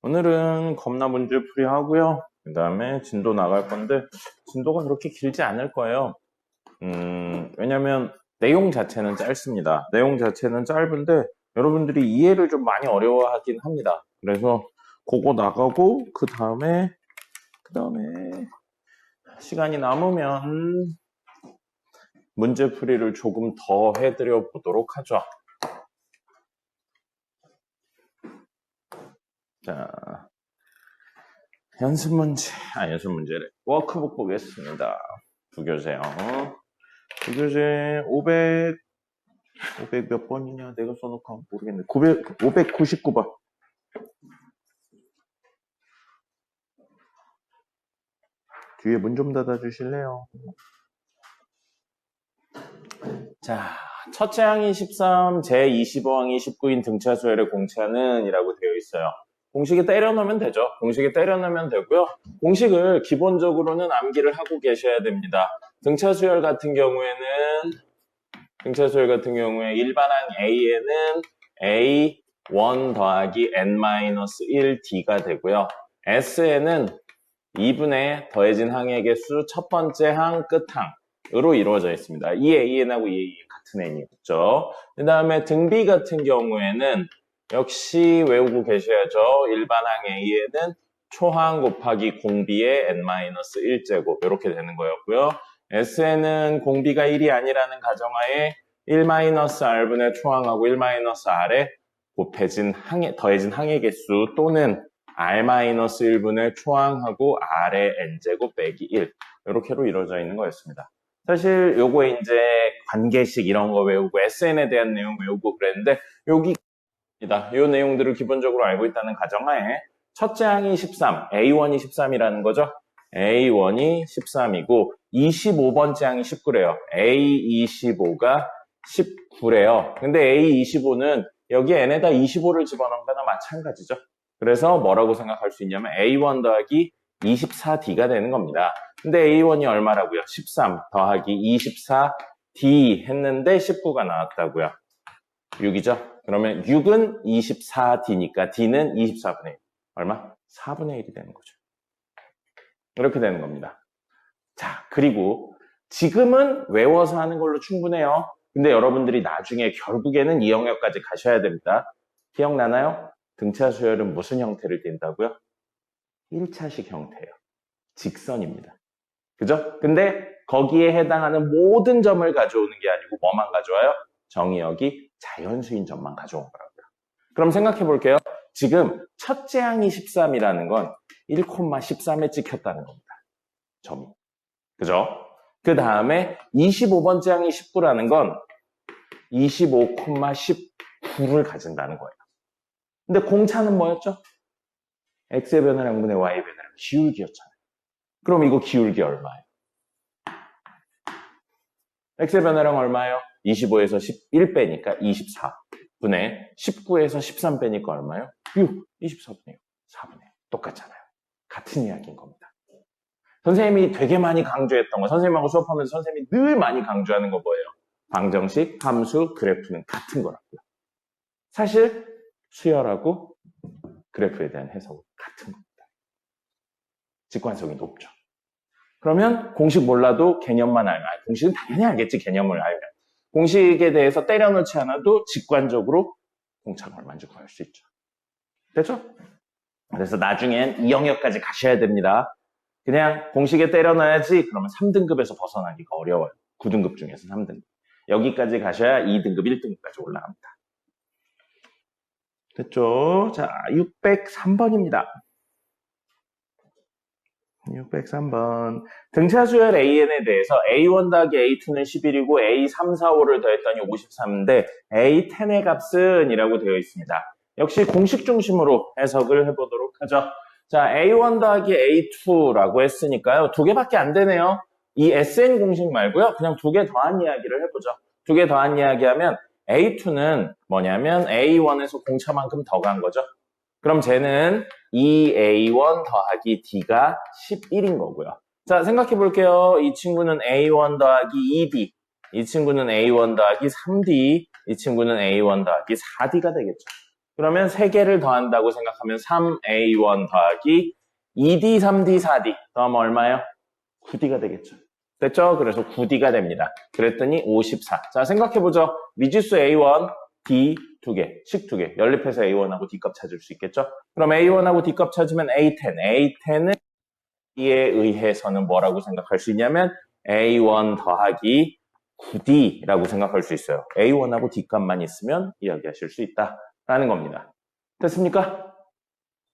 오늘은 겁나 문제풀이 하고요. 그 다음에 진도 나갈 건데 진도가 그렇게 길지 않을 거예요. 왜냐면 내용 자체는 짧습니다. 내용 자체는 짧은데 여러분들이 이해를 좀 많이 어려워하긴 합니다. 그래서 그거 나가고 그 다음에 시간이 남으면 문제풀이를 조금 더 해드려 보도록 하죠. 자, 연습 문제래. 워크북 보겠습니다. 부교재요. 부교재 500 몇 번이냐? 내가 써놓고 모르겠네. 599번. 뒤에 문 좀 닫아주실래요? 자, 첫째 항이 13, 제25항이 19인 등차 수열의 공차는 이라고 되어 있어요. 공식에 때려 넣으면 되죠. 공식에 때려 넣으면 되고요. 공식을 기본적으로는 암기를 하고 계셔야 됩니다. 등차 수열 같은 경우에 일반항 A에는 A1 더하기 N-1D가 되고요. S에는 2분의 더해진 항의 개수 첫 번째 항, 끝항으로 이루어져 있습니다. 이 AN하고 이 AN 같은 N이겠죠. 그 다음에 등 B 같은 경우에는 역시 외우고 계셔야죠. 일반항 A에는 초항 곱하기 공비의 N-1제곱 이렇게 되는 거였고요. S에는 공비가 1이 아니라는 가정하에 1-R분의 초항하고 1-R에 더해진 항의 개수 또는 R-1분의 초항하고 R의 N제곱 빼기 1 이렇게로 이루어져 있는 거였습니다. 사실 요거에 이제 관계식 이런 거 외우고 SN에 대한 내용 외우고 그랬는데 여기입니다. 이 내용들을 기본적으로 알고 있다는 가정하에 첫째 항이 13, A1이 13이라는 거죠. A1이 13이고 25번째 항이 19래요. A25가 19래요. 근데 A25는 여기 N에다 25를 집어넣은 거나 마찬가지죠. 그래서 뭐라고 생각할 수 있냐면 A1 더하기 24D가 되는 겁니다. 근데 A1이 얼마라고요? 13 더하기 24D 했는데 19가 나왔다고요. 6이죠? 그러면 6은 24D니까 D는 24분의 1. 얼마? 4분의 1이 되는 거죠. 이렇게 되는 겁니다. 자, 그리고 지금은 외워서 하는 걸로 충분해요. 근데 여러분들이 나중에 결국에는 이 영역까지 가셔야 됩니다. 기억나나요? 등차 수열은 무슨 형태를 띈다고요? 1차식 형태예요. 직선입니다. 그죠? 근데 거기에 해당하는 모든 점을 가져오는 게 아니고 뭐만 가져와요? 정의역이 자연수인 점만 가져온 거라고요. 그럼 생각해 볼게요. 지금 첫째 항이 13이라는 건 1,13에 찍혔다는 겁니다. 점이. 그죠? 그 다음에 25번째 항이 19라는 건 25,19를 가진다는 거예요. 근데 공차는 뭐였죠? x의 변화량분의 y의 변화량, 기울기였잖아요. 그럼 이거 기울기 얼마예요? x의 변화량 얼마예요? 25에서 11 빼니까 24분의 19에서 13 빼니까 얼마예요? 6, 24분의 6, 4분의 1. 똑같잖아요. 같은 이야기인 겁니다. 선생님이 되게 많이 강조했던 거, 선생님하고 수업하면서 선생님이 늘 많이 강조하는 거 뭐예요? 방정식, 함수, 그래프는 같은 거라고요. 사실 수열하고 그래프에 대한 해석은 같은 겁니다. 직관성이 높죠. 그러면 공식 몰라도 개념만 알면, 공식은 당연히 알겠지, 개념을 알면. 공식에 대해서 때려넣지 않아도 직관적으로 공차가 얼마인지 구할 수 있죠. 됐죠? 그래서 나중엔 이 영역까지 가셔야 됩니다. 그냥 공식에 때려넣어야지 그러면 3등급에서 벗어나기가 어려워요. 9등급 중에서 3등급. 여기까지 가셔야 2등급, 1등급까지 올라갑니다. 됐죠? 자, 603번입니다. 603번. 등차 수열 AN에 대해서 A1 더하기 A2는 11이고 A3, 4, 5를 더했더니 53인데 A10의 값은 이라고 되어 있습니다. 역시 공식 중심으로 해석을 해보도록 하죠. 자, A1 더하기 A2라고 했으니까요. 두 개밖에 안 되네요. 이 SN 공식 말고요. 그냥 두 개 더한 이야기를 해보죠. 두 개 더한 이야기하면 A2는 뭐냐면 A1에서 공차만큼 더 간 거죠. 그럼 쟤는 2A1 더하기 D가 11인 거고요. 자, 생각해 볼게요. 이 친구는 A1 더하기 2D, 이 친구는 A1 더하기 3D, 이 친구는 A1 더하기 4D가 되겠죠. 그러면 3개를 더한다고 생각하면 3A1 더하기 2D, 3D, 4D 더하면 얼마예요? 9D가 되겠죠. 됐죠? 그래서 9D가 됩니다. 그랬더니 54. 자, 생각해보죠. 미지수 A1, D 2개, 식 2개. 연립해서 A1하고 D값 찾을 수 있겠죠? 그럼 A1하고 D값 찾으면 A10. A10은 D에 의해서는 뭐라고 생각할 수 있냐면 A1 더하기 9D라고 생각할 수 있어요. A1하고 D값만 있으면 이야기하실 수 있다라는 겁니다. 됐습니까?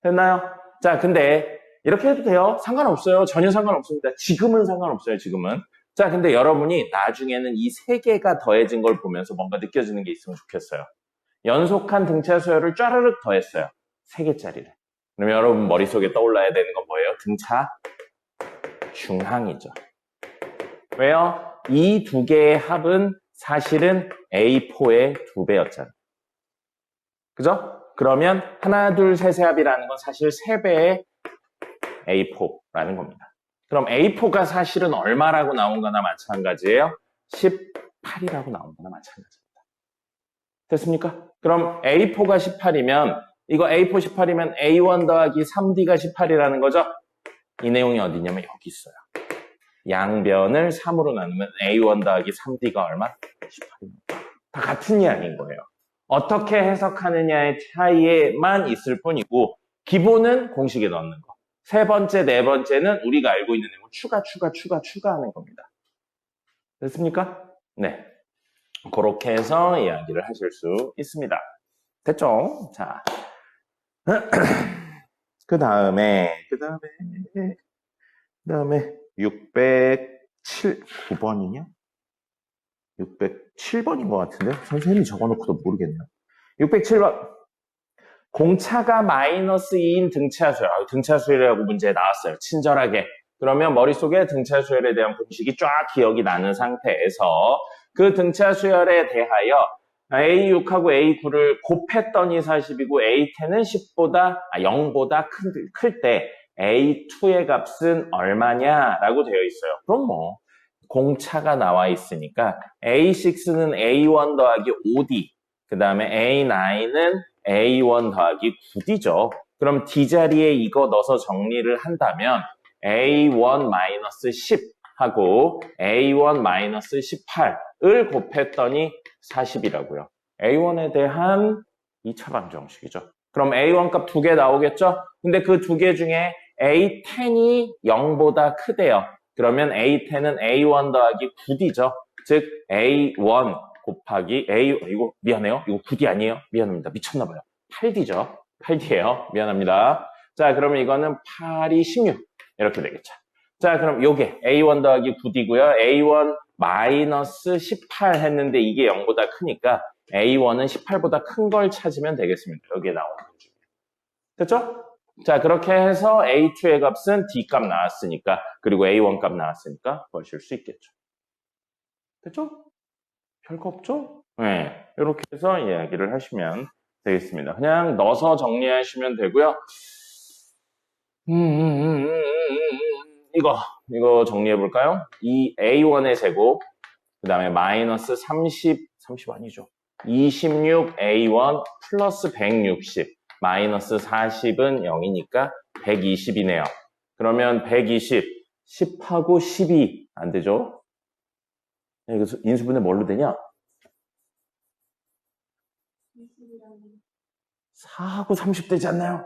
됐나요? 자, 근데 이렇게 해도 돼요? 상관없어요. 전혀 상관없습니다. 지금은 상관없어요, 지금은. 자, 근데 여러분이 나중에는 이 3개가 더해진 걸 보면서 뭔가 느껴지는 게 있으면 좋겠어요. 연속한 등차 수열을 쫘르륵 더했어요. 3개짜리를. 그러면 여러분 머릿속에 떠올라야 되는 건 뭐예요? 등차 중항이죠. 왜요? 이 2개의 합은 사실은 A4의 2배였잖아요. 그죠? 그러면 하나, 둘, 셋의 합이라는 건 사실 3배의 A4라는 겁니다. 그럼 A4가 사실은 얼마라고 나온 거나 마찬가지예요? 18이라고 나온 거나 마찬가지입니다. 됐습니까? 그럼 A4가 18이면 이거 A4 18이면 A1 더하기 3D가 18이라는 거죠? 이 내용이 어디냐면 여기 있어요. 양변을 3으로 나누면 A1 더하기 3D가 얼마? 18입니다. 다 같은 이야기인 거예요. 어떻게 해석하느냐의 차이에만 있을 뿐이고 기본은 공식에 넣는 거. 3번째, 4번째는 우리가 알고 있는 내용 추가하는 겁니다. 됐습니까? 네. 그렇게 해서 이야기를 하실 수 있습니다. 됐죠? 자. 그 다음에 609번이냐? 607번인 것 같은데? 선생님이 적어놓고도 모르겠네요. 607번. 공차가 마이너스 2인 등차수열. 등차수열이라고 문제에 나왔어요. 친절하게. 그러면 머릿속에 등차수열에 대한 공식이 쫙 기억이 나는 상태에서 그 등차수열에 대하여 A6하고 A9를 곱했더니 40이고 A10은 0보다 클 때 A2의 값은 얼마냐라고 되어 있어요. 그럼 뭐 공차가 나와 있으니까 A6는 A1 더하기 5D, 그 다음에 A9은 A1 더하기 9D죠. 그럼 D자리에 이거 넣어서 정리를 한다면 A1-10 하고 A1-18을 곱했더니 40이라고요. A1에 대한 2차 방정식이죠. 그럼 A1 값 2개 나오겠죠? 근데 그 2개 중에 A10이 0보다 크대요. 그러면 A10은 A1 더하기 9D죠. 즉 A1 곱하기 이거 미안해요. 이거 9D 아니에요? 미안합니다. 미쳤나봐요. 8D죠. 8D예요. 미안합니다. 자, 그러면 이거는 8이 16 이렇게 되겠죠. 자, 그럼 요게 A1 더하기 9D고요. A1 마이너스 18 했는데 이게 0보다 크니까 A1은 18보다 큰 걸 찾으면 되겠습니다. 여기에 나오는 거죠. 됐죠? 자, 그렇게 해서 A2의 값은 D 값 나왔으니까, 그리고 A1 값 나왔으니까 구하실 수 있겠죠. 됐죠? 별거 없죠? 네. 이렇게 해서 이야기를 하시면 되겠습니다. 그냥 넣어서 정리하시면 되고요. 이거 정리해 볼까요? 이 A1의 제곱, 그 다음에 마이너스 30 아니죠. 26A1 플러스 160, 마이너스 40은 0이니까 120이네요. 그러면 120, 10하고 12 안 되죠? 이거 인수분해 뭘로 되냐? 4하고 30 되지 않나요?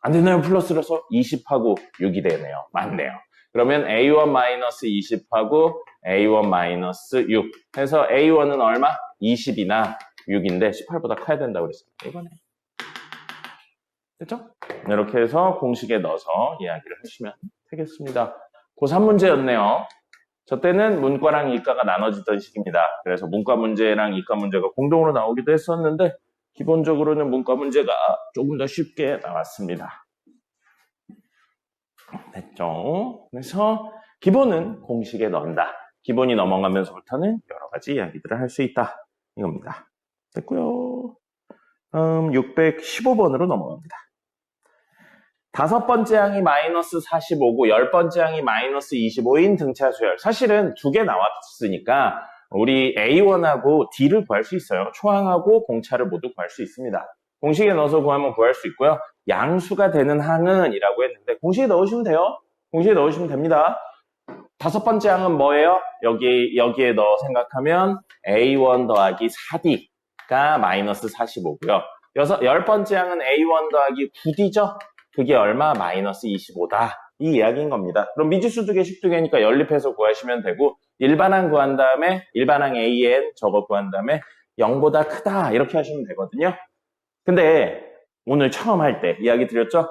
안 되나요? 플러스라서 20하고 6이 되네요. 맞네요. 그러면 A1 마이너스 20하고 A1 마이너스 6 해서 A1은 얼마? 20이나 6인데 18보다 커야 된다고 그랬습니다. 이거네. 됐죠? 이렇게 해서 공식에 넣어서 이야기를 하시면 되겠습니다. 고3 문제였네요. 저 때는 문과랑 이과가 나눠지던 시기입니다. 그래서 문과 문제랑 이과 문제가 공동으로 나오기도 했었는데 기본적으로는 문과 문제가 조금 더 쉽게 나왔습니다. 됐죠? 그래서 기본은 공식에 넣는다. 기본이 넘어가면서부터는 여러 가지 이야기들을 할 수 있다. 이겁니다. 됐고요. 615번으로 넘어갑니다. 5번째 항이 마이너스 45고 10번째 항이 마이너스 25인 등차 수열. 사실은 2개 나왔으니까 우리 A1하고 D를 구할 수 있어요. 초항하고 공차를 모두 구할 수 있습니다. 공식에 넣어서 구하면 구할 수 있고요. 양수가 되는 항은 이라고 했는데 공식에 넣으시면 돼요. 공식에 넣으시면 됩니다. 다섯 번째 항은 뭐예요? 여기에 넣어 생각하면 A1 더하기 4D가 마이너스 45고요. 열 번째 항은 A1 더하기 9D죠? 그게 얼마? 마이너스 25다. 이 이야기인 겁니다. 그럼 미지수 두 개, 식 두 개니까 연립해서 구하시면 되고 일반항 구한 다음에 일반항 AN 저거 구한 다음에 0보다 크다 이렇게 하시면 되거든요. 근데 오늘 처음 할 때 이야기 드렸죠?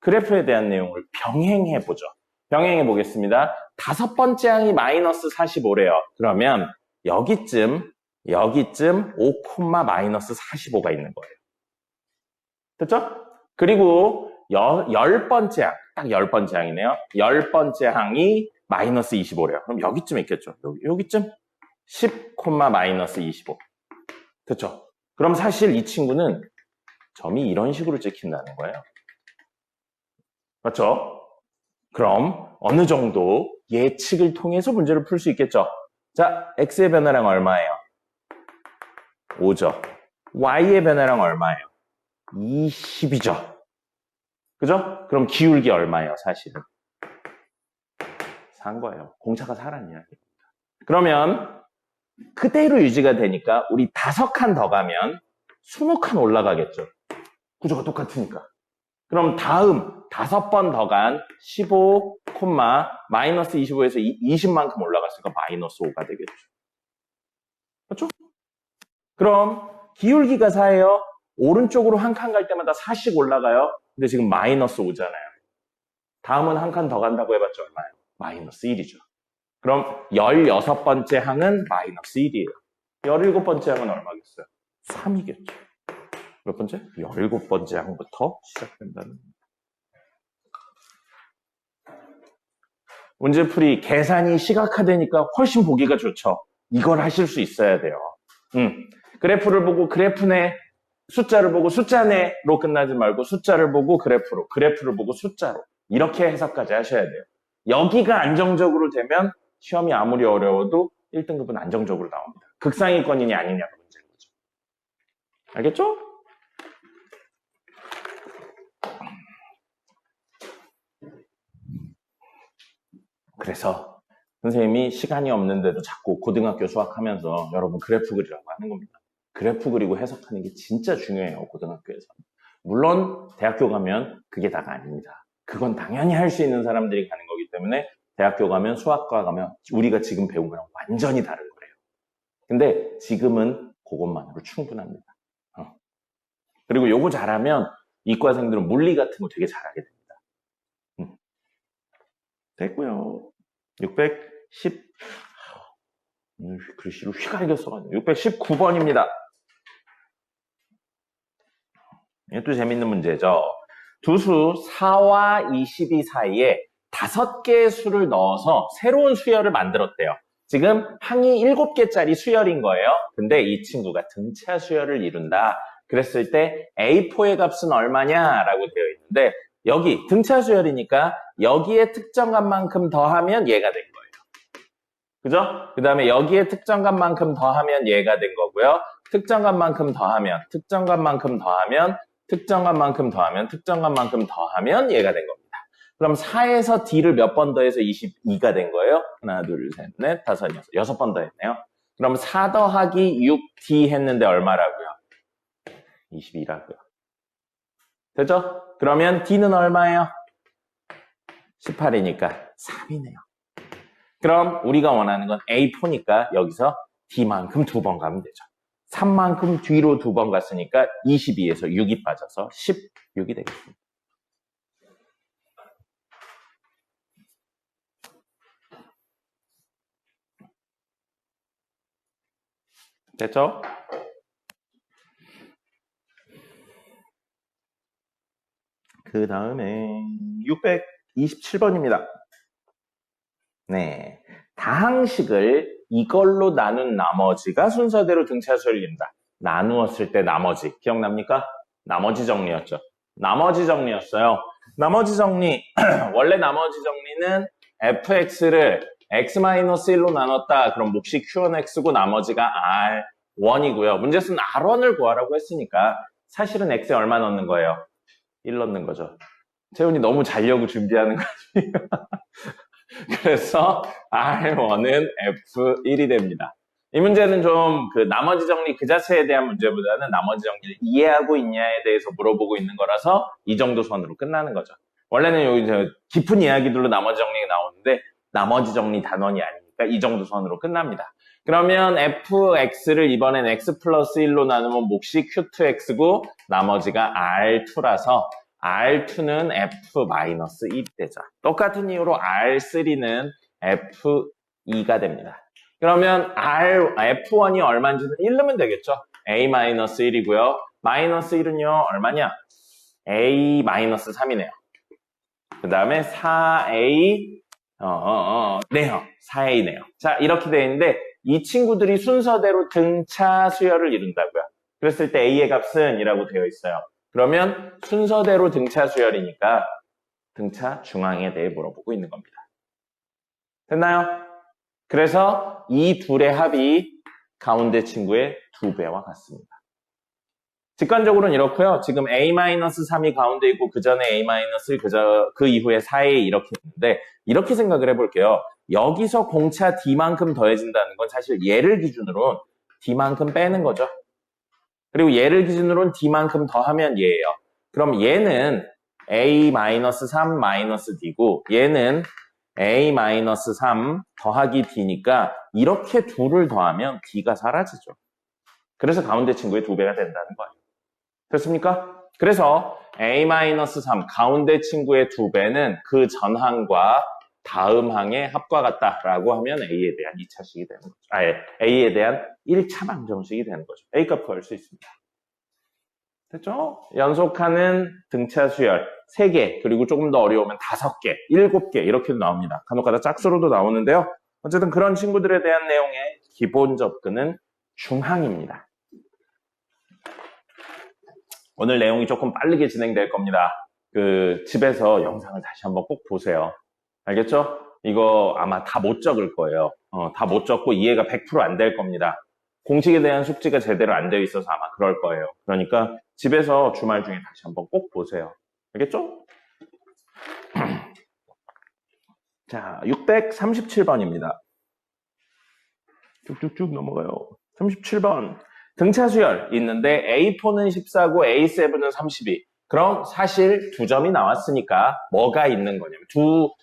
그래프에 대한 내용을 병행해보죠. 병행해 보겠습니다. 다섯 번째 항이 마이너스 45래요. 그러면 여기쯤 5, 마이너스 45가 있는 거예요. 됐죠? 그리고 열 번째 항, 딱 열 번째 항이네요. 열 번째 항이 마이너스 25래요. 그럼 여기쯤 있겠죠? 여기쯤 10, 마이너스 25. 됐죠? 그럼 사실 이 친구는 점이 이런 식으로 찍힌다는 거예요. 맞죠? 그럼 어느 정도 예측을 통해서 문제를 풀 수 있겠죠? 자, x의 변화량 얼마예요? 5죠. y의 변화량 얼마예요? 20이죠. 그죠? 그럼 기울기 얼마예요, 사실은? 산 거예요. 공차가 사라는 이야기입니다. 그러면 그대로 유지가 되니까 우리 5칸 더 가면 20칸 올라가겠죠. 구조가 똑같으니까. 그럼 다음 5번 더 간 15, 마이너스 25에서 20만큼 올라갔으니까 마이너스 5가 되겠죠. 그렇죠? 그럼 기울기가 4예요. 오른쪽으로 한 칸 갈 때마다 4씩 올라가요. 근데 지금 마이너스 5잖아요. 다음은 한 칸 더 간다고 해봤자 얼마예요? 마이너스 1이죠. 그럼 16번째 항은 마이너스 1이에요. 17번째 항은 얼마겠어요? 3이겠죠. 몇 번째? 17번째 항부터 시작된다는 문제풀이 계산이 시각화되니까 훨씬 보기가 좋죠. 이걸 하실 수 있어야 돼요. 그래프를 보고 그래프 내 숫자를 보고 숫자 내로 끝나지 말고 숫자를 보고 그래프로, 그래프를 보고 숫자로 이렇게 해석까지 하셔야 돼요. 여기가 안정적으로 되면 시험이 아무리 어려워도 1등급은 안정적으로 나옵니다. 극상위권이냐 아니냐가 문제인 거죠. 알겠죠? 그래서 선생님이 시간이 없는데도 자꾸 고등학교 수학하면서 여러분 그래프 그리라고 하는 겁니다. 그래프 그리고 해석하는 게 진짜 중요해요, 고등학교에서. 물론 대학교 가면 그게 다가 아닙니다. 그건 당연히 할 수 있는 사람들이 가는 거기 때문에 대학교 가면 수학과 가면 우리가 지금 배운 거랑 완전히 다른 거예요. 근데 지금은 그것만으로 충분합니다. 그리고 요거 잘하면 이과생들은 물리 같은 거 되게 잘하게 됩니다. 됐고요. 610 글씨로 휘갈겨 써가지고 619번입니다. 이것도 재밌는 문제죠. 두 수 4와 22 사이에 5개의 수를 넣어서 새로운 수열을 만들었대요. 지금 항이 7개짜리 수열인 거예요. 근데 이 친구가 등차 수열을 이룬다. 그랬을 때 A4의 값은 얼마냐라고 되어 있는데 여기 등차 수열이니까 여기에 특정값만큼 더하면 얘가 된 거예요. 그죠? 그 다음에 여기에 특정값만큼 더하면 얘가 된 거고요. 특정값만큼 더하면, 특정값만큼 더하면, 특정값만큼 더하면, 특정값만큼 더하면 얘가 된 겁니다. 그럼 4에서 D를 몇 번 더해서 22가 된 거예요? 하나, 둘, 셋, 넷, 다섯, 여섯 번 더했네요. 그럼 4 더하기 6D 했는데 얼마라고요? 22라고요. 됐죠? 그러면 D는 얼마예요? 18이니까 3이네요. 그럼 우리가 원하는 건 A4니까 여기서 D만큼 2번 가면 되죠. 3만큼 뒤로 2번 갔으니까 22에서 6이 빠져서 16이 되겠습니다. 됐죠? 그 다음에 627번입니다. 네, 다항식을 이걸로 나눈 나머지가 순서대로 등차수열입니다. 나누었을 때 나머지 기억납니까? 나머지 정리였죠. 나머지 정리였어요. 나머지 정리 원래 나머지 정리는 fx를 x-1로 나눴다. 그럼 몫이 q1x고 나머지가 r1이고요. 문제수는 r1을 구하라고 했으니까 사실은 x에 얼마 넣는 거예요? 1 넣는 거죠. 채훈이 너무 자려고 준비하는 거지. 그래서 R1은 F1이 됩니다. 이 문제는 좀 그 나머지 정리 그 자체에 대한 문제보다는 나머지 정리를 이해하고 있냐에 대해서 물어보고 있는 거라서 이 정도 선으로 끝나는 거죠. 원래는 여기 깊은 이야기들로 나머지 정리가 나오는데 나머지 정리 단원이 아니니까 이 정도 선으로 끝납니다. 그러면 fx를 이번엔 x 플러스 1로 나누면 몫이 q2x고 나머지가 r2라서 R2는 F-1이 되죠. 똑같은 이유로 R3는 F2가 됩니다. 그러면 F1이 얼마인지는 1 넣으면 되겠죠. A-1이고요. 마이너스 1은요, 얼마냐? A-3이네요. 그 다음에 4A, 네요. 4A네요. 자, 이렇게 되어 있는데, 이 친구들이 순서대로 등차 수열을 이룬다고요. 그랬을 때 A의 값은 이라고 되어 있어요. 그러면 순서대로 등차 수열이니까 등차 중앙에 대해 물어보고 있는 겁니다. 됐나요? 그래서 이 둘의 합이 가운데 친구의 2배와 같습니다. 직관적으로는 이렇고요. 지금 A-3이 가운데 있고 그 전에 A-1 그 이후에 4A 이렇게 있는데 이렇게 생각을 해볼게요. 여기서 공차 D만큼 더해진다는 건 사실 얘를 기준으로 D만큼 빼는 거죠. 그리고 얘를 기준으로는 D만큼 더하면 얘예요. 그럼 얘는 A-3-D고 얘는 A-3 더하기 D니까 이렇게 둘을 더하면 D가 사라지죠. 그래서 가운데 친구의 2배가 된다는 거예요. 됐습니까? 그래서 A-3 가운데 친구의 2배는 그 전항과 다음 항의 합과 같다라고 하면 A에 대한 2차식이 되는 거죠. A에 대한 1차 방정식이 되는 거죠. A값 구할 수 있습니다. 됐죠? 연속하는 등차 수열 3개, 그리고 조금 더 어려우면 5개, 7개 이렇게도 나옵니다. 간혹가다 짝수로도 나오는데요. 어쨌든 그런 친구들에 대한 내용의 기본 접근은 중항입니다. 오늘 내용이 조금 빠르게 진행될 겁니다. 집에서 영상을 다시 한번 꼭 보세요. 알겠죠? 이거 아마 다 못 적을 거예요. 다 못 적고 이해가 100% 안 될 겁니다. 공식에 대한 숙지가 제대로 안 되어 있어서 아마 그럴 거예요. 그러니까 집에서 주말 중에 다시 한번 꼭 보세요. 알겠죠? 자, 637번입니다. 쭉쭉쭉 넘어가요. 37번. 등차 수열 있는데 A4는 14고 A7은 32. 그럼 사실 2점이 나왔으니까 뭐가 있는 거냐면 두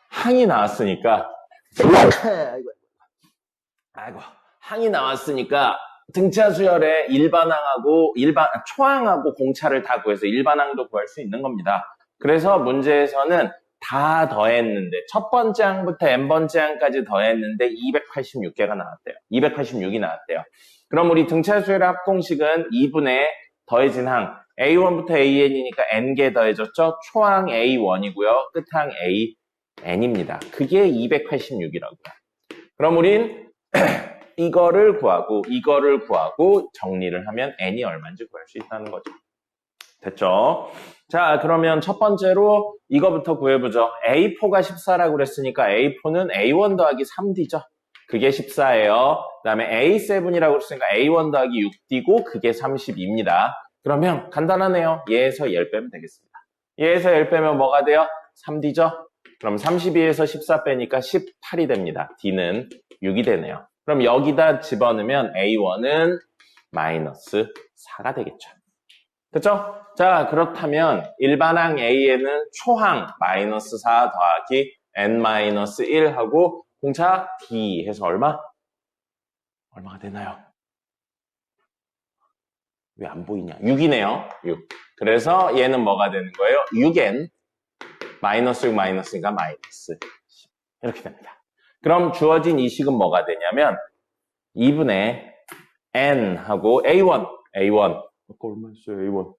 항이 나왔으니까 아이고 항이 나왔으니까 등차 수열에 일반항하고 초항하고 공차를 다 구해서 일반항도 구할 수 있는 겁니다. 그래서 문제에서는 다 더했는데 첫 번째 항부터 n번째 항까지 더했는데 286개가 나왔대요. 286이 나왔대요. 그럼 우리 등차 수열의 합공식은 2분의 더해진 항 A1부터 AN이니까 n개 더해졌죠. 초항 A1이고요. 끝항 AN입니다. 그게 286이라고요. 그럼 우린 이거를 구하고 정리를 하면 n이 얼마인지 구할 수 있다는 거죠. 됐죠? 자, 그러면 첫 번째로 이거부터 구해보죠. A4가 14라고 그랬으니까 A4는 A1 더하기 3D죠. 그게 14예요. 그 다음에 A7이라고 그랬으니까 A1 더하기 6D고 그게 32입니다. 그러면 간단하네요. 얘에서 10 빼면 되겠습니다. 얘에서 10 빼면 뭐가 돼요? 3D죠? 그럼 32에서 14 빼니까 18이 됩니다. D는 6이 되네요. 그럼 여기다 집어넣으면 A1은 마이너스 4가 되겠죠. 됐죠? 자, 그렇다면 일반항 A에는 초항 마이너스 4 더하기 n-1 하고 공차 D 해서 얼마가 되나요? 왜 안 보이냐? 6이네요. 6. 그래서 얘는 뭐가 되는 거예요? 6n 마이너스 6 마이너스니까 마이너스 10 이렇게 됩니다. 그럼 주어진 이 식은 뭐가 되냐면 2분의 n 하고 A1 아까 얼마였어요? A1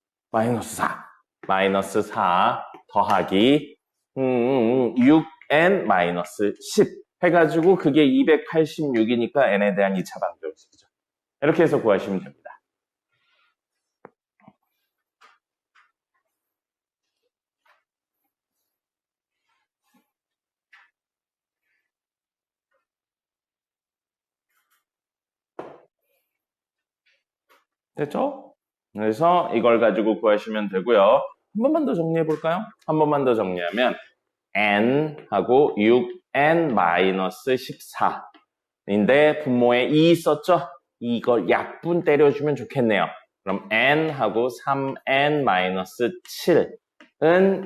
마이너스 4 더하기 6n 마이너스 10 해가지고 그게 286이니까 n에 대한 2차 방정식이죠. 이렇게 해서 구하시면 됩니다. 됐죠? 그래서 이걸 가지고 구하시면 되고요. 한 번만 더 정리해 볼까요? 한 번만 더 정리하면 n하고 6n-14인데 분모에 2 있었죠? 이걸 약분 때려주면 좋겠네요. 그럼 n하고 3n-7은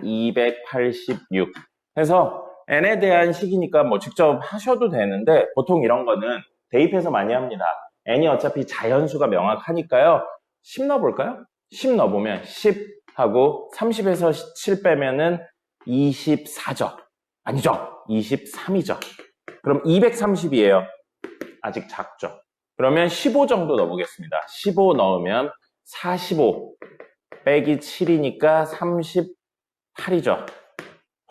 286. 그래서 n에 대한 식이니까 뭐 직접 하셔도 되는데 보통 이런 거는 대입해서 많이 합니다. n이 어차피 자연수가 명확하니까요. 10 넣어볼까요? 10 넣어보면 10하고 30에서 7 빼면은 24죠. 아니죠. 23이죠. 그럼 230이에요. 아직 작죠. 그러면 15 정도 넣어보겠습니다. 15 넣으면 45 빼기 7이니까 38이죠.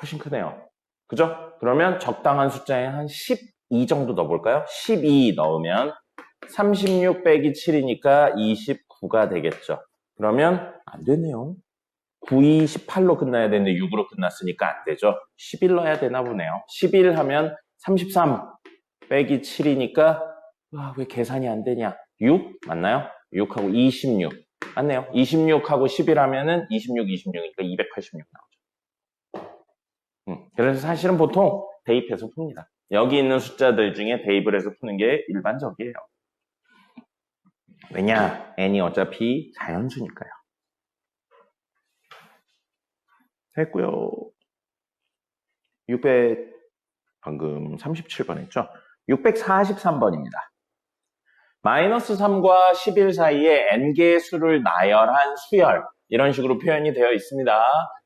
훨씬 크네요. 그죠? 그러면 적당한 숫자에 한 12 정도 넣어볼까요? 12 넣으면 36 빼기 7이니까 29가 되겠죠. 그러면 안 되네요. 9, 2, 18로 끝나야 되는데 6으로 끝났으니까 안 되죠. 11 넣어야 되나 보네요. 11 하면 33 빼기 7이니까 왜 계산이 안 되냐? 6 맞나요? 6하고 26 맞네요. 26하고 11 하면은 26, 26이니까 286 나오죠. 그래서 사실은 보통 대입해서 풉니다. 여기 있는 숫자들 중에 대입을 해서 푸는 게 일반적이에요. 왜냐? n이 어차피 자연수니까요. 됐고요. 600 방금 37번 했죠? 643번입니다. 마이너스 3과 11 사이에 n개의 수를 나열한 수열 이런 식으로 표현이 되어 있습니다.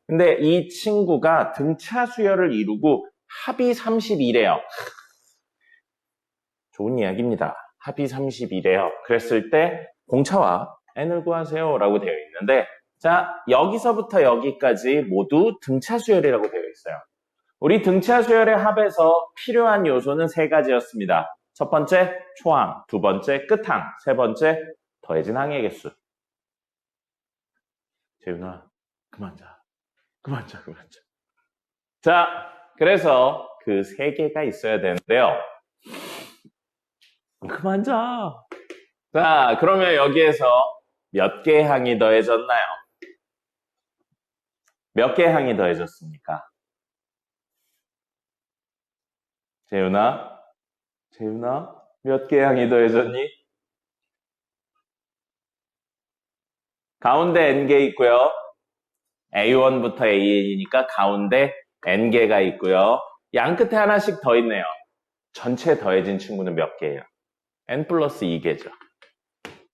근데 이 친구가 등차 수열을 이루고 합이 31이에요. 좋은 이야기입니다. 합이 31이에요. 그랬을 때 공차와 n을 구하세요 라고 되어 있는데 자 여기서부터 여기까지 모두 등차 수열이라고 되어 있어요. 우리 등차 수열의 합에서 필요한 요소는 3가지였습니다. 첫 번째 초항, 두 번째 끝항, 세 번째 더해진 항의 개수. 재윤아 그만 자. 그만 자. 자 그래서 그 3개가 있어야 되는데요. 그만 자. 자 그러면 여기에서 몇 개의 항이 더해졌나요? 몇 개의 항이 더해졌습니까? 재윤아 몇 개의 항이 더해졌니? 가운데 n개 있고요. A1부터 AN이니까 가운데 n개가 있고요. 양 끝에 하나씩 더 있네요. 전체 더해진 친구는 몇 개예요? n 플러스 2개죠.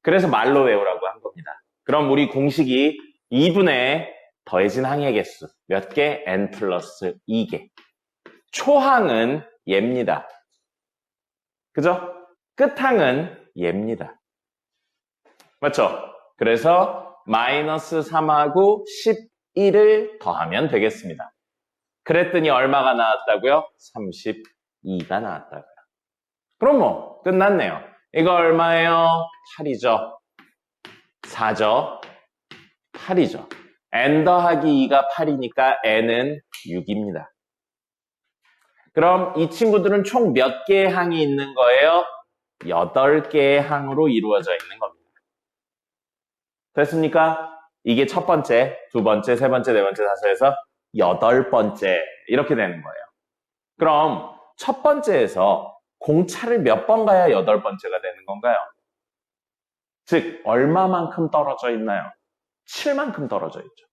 그래서 말로 외우라고 한 겁니다. 그럼 우리 공식이 2분의 더해진 항의 개수 몇 개? n 플러스 2개. 초항은 얘입니다. 그죠? 끝항은 얘입니다. 맞죠? 그래서 마이너스 3하고 11을 더하면 되겠습니다. 그랬더니 얼마가 나왔다고요? 32가 나왔다고요. 그럼 뭐 끝났네요. 이거 얼마예요? 8이죠. 4죠. 8이죠. n 더하기 2가 8이니까 n은 6입니다. 그럼 이 친구들은 총 몇 개의 항이 있는 거예요? 8개의 항으로 이루어져 있는 겁니다. 됐습니까? 이게 첫 번째, 두 번째, 세 번째, 네 번째, 다섯에서 8번째 이렇게 되는 거예요. 그럼 첫 번째에서 공차를 몇 번 가야 8번째가 되는 건가요? 즉 얼마만큼 떨어져 있나요? 7만큼 떨어져 있죠.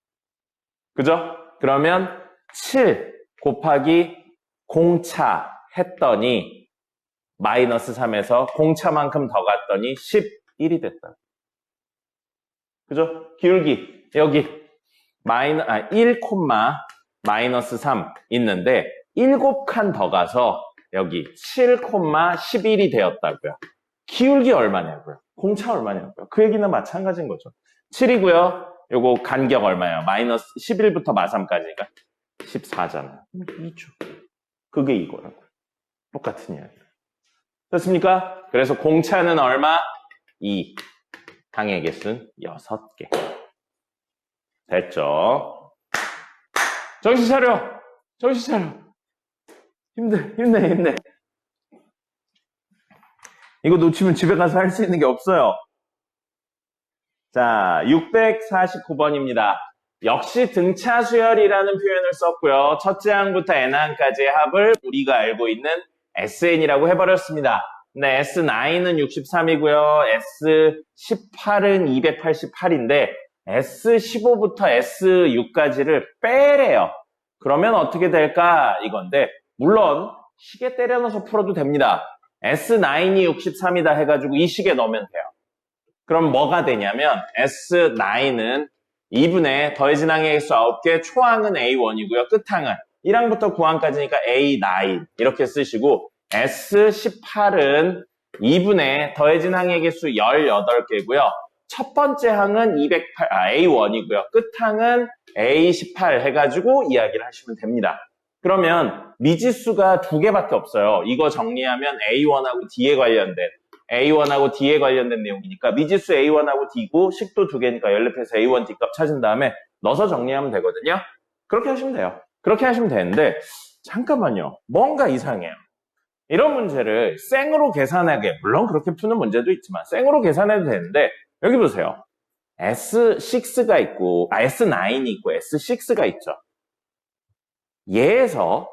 그죠? 그러면 7 곱하기 공차 했더니 마이너스 3에서 공차만큼 더 갔더니 11이 됐다. 그죠? 기울기 여기 1, 마이너스 3 있는데 7칸 더 가서 여기 7, 11이 되었다고요. 기울기 얼마냐고요? 공차 얼마냐고요? 그 얘기는 마찬가지인 거죠. 7이고요. 요거 간격 얼마예요? 마이너스 11부터 마3까지니까 14잖아요. 2죠. 그게 이거라고요. 똑같은 이야기. 됐습니까? 그래서 공차는 얼마? 2. 항의 개수는 6개. 됐죠? 정신 차려! 힘내. 이거 놓치면 집에 가서 할 수 있는 게 없어요. 자, 649번입니다. 역시 등차 수열이라는 표현을 썼고요. 첫째 항부터 n항까지의 합을 우리가 알고 있는 SN이라고 해버렸습니다. 근데 S9은 63이고요. S18은 288인데 S15부터 S6까지를 빼래요. 그러면 어떻게 될까? 이건데 물론 식에 때려 넣어서 풀어도 됩니다. S9이 63이다 해가지고 이 식에 넣으면 돼요. 그럼 뭐가 되냐면 S9은 2분의 더해진 항의 수 9개, 초항은 A1이고요. 끝항은 1항부터 9항까지니까 A9 이렇게 쓰시고 S18은 2분의 더해진 항의 개수 18개고요. 첫 번째 항은 A1이고요. 끝항은 A18 해가지고 이야기를 하시면 됩니다. 그러면 미지수가 2개밖에 없어요. 이거 정리하면 A1하고 D에 관련된 내용이니까 미지수 A1하고 D고 식도 2개니까 연립해서 A1 D값 찾은 다음에 넣어서 정리하면 되거든요. 그렇게 하시면 돼요. 그렇게 하시면 되는데 잠깐만요. 뭔가 이상해요. 이런 문제를 생으로 계산하게, 물론 그렇게 푸는 문제도 있지만 생으로 계산해도 되는데 여기 보세요. S6가 있고, S9이 있고 S6가 있죠. 얘에서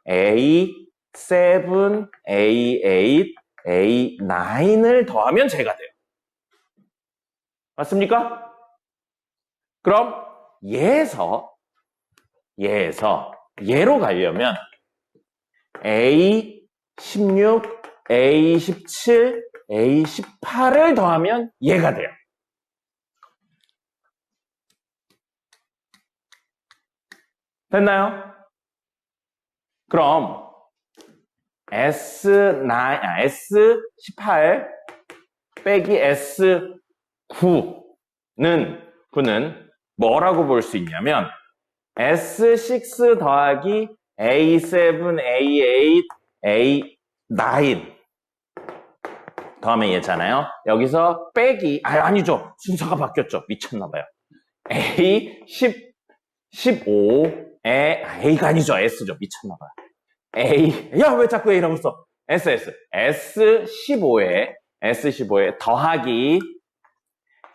A7, A8, A9을 더하면 제가 돼요. 맞습니까? 그럼 얘에서 얘로 가려면 A16, A17, A18을 더하면 얘가 돼요. 됐나요? 그럼 S18 빼기 S9는 뭐라고 볼 수 있냐면 S6 더하기 A7, A8, A9 더하면 얘잖아요. 여기서 빼기, 아니죠. 순서가 바뀌었죠. 미쳤나봐요. A15에 A가 아니죠. S죠. 미쳤나봐요. 야, 왜 자꾸 A라고 써? S15에 더하기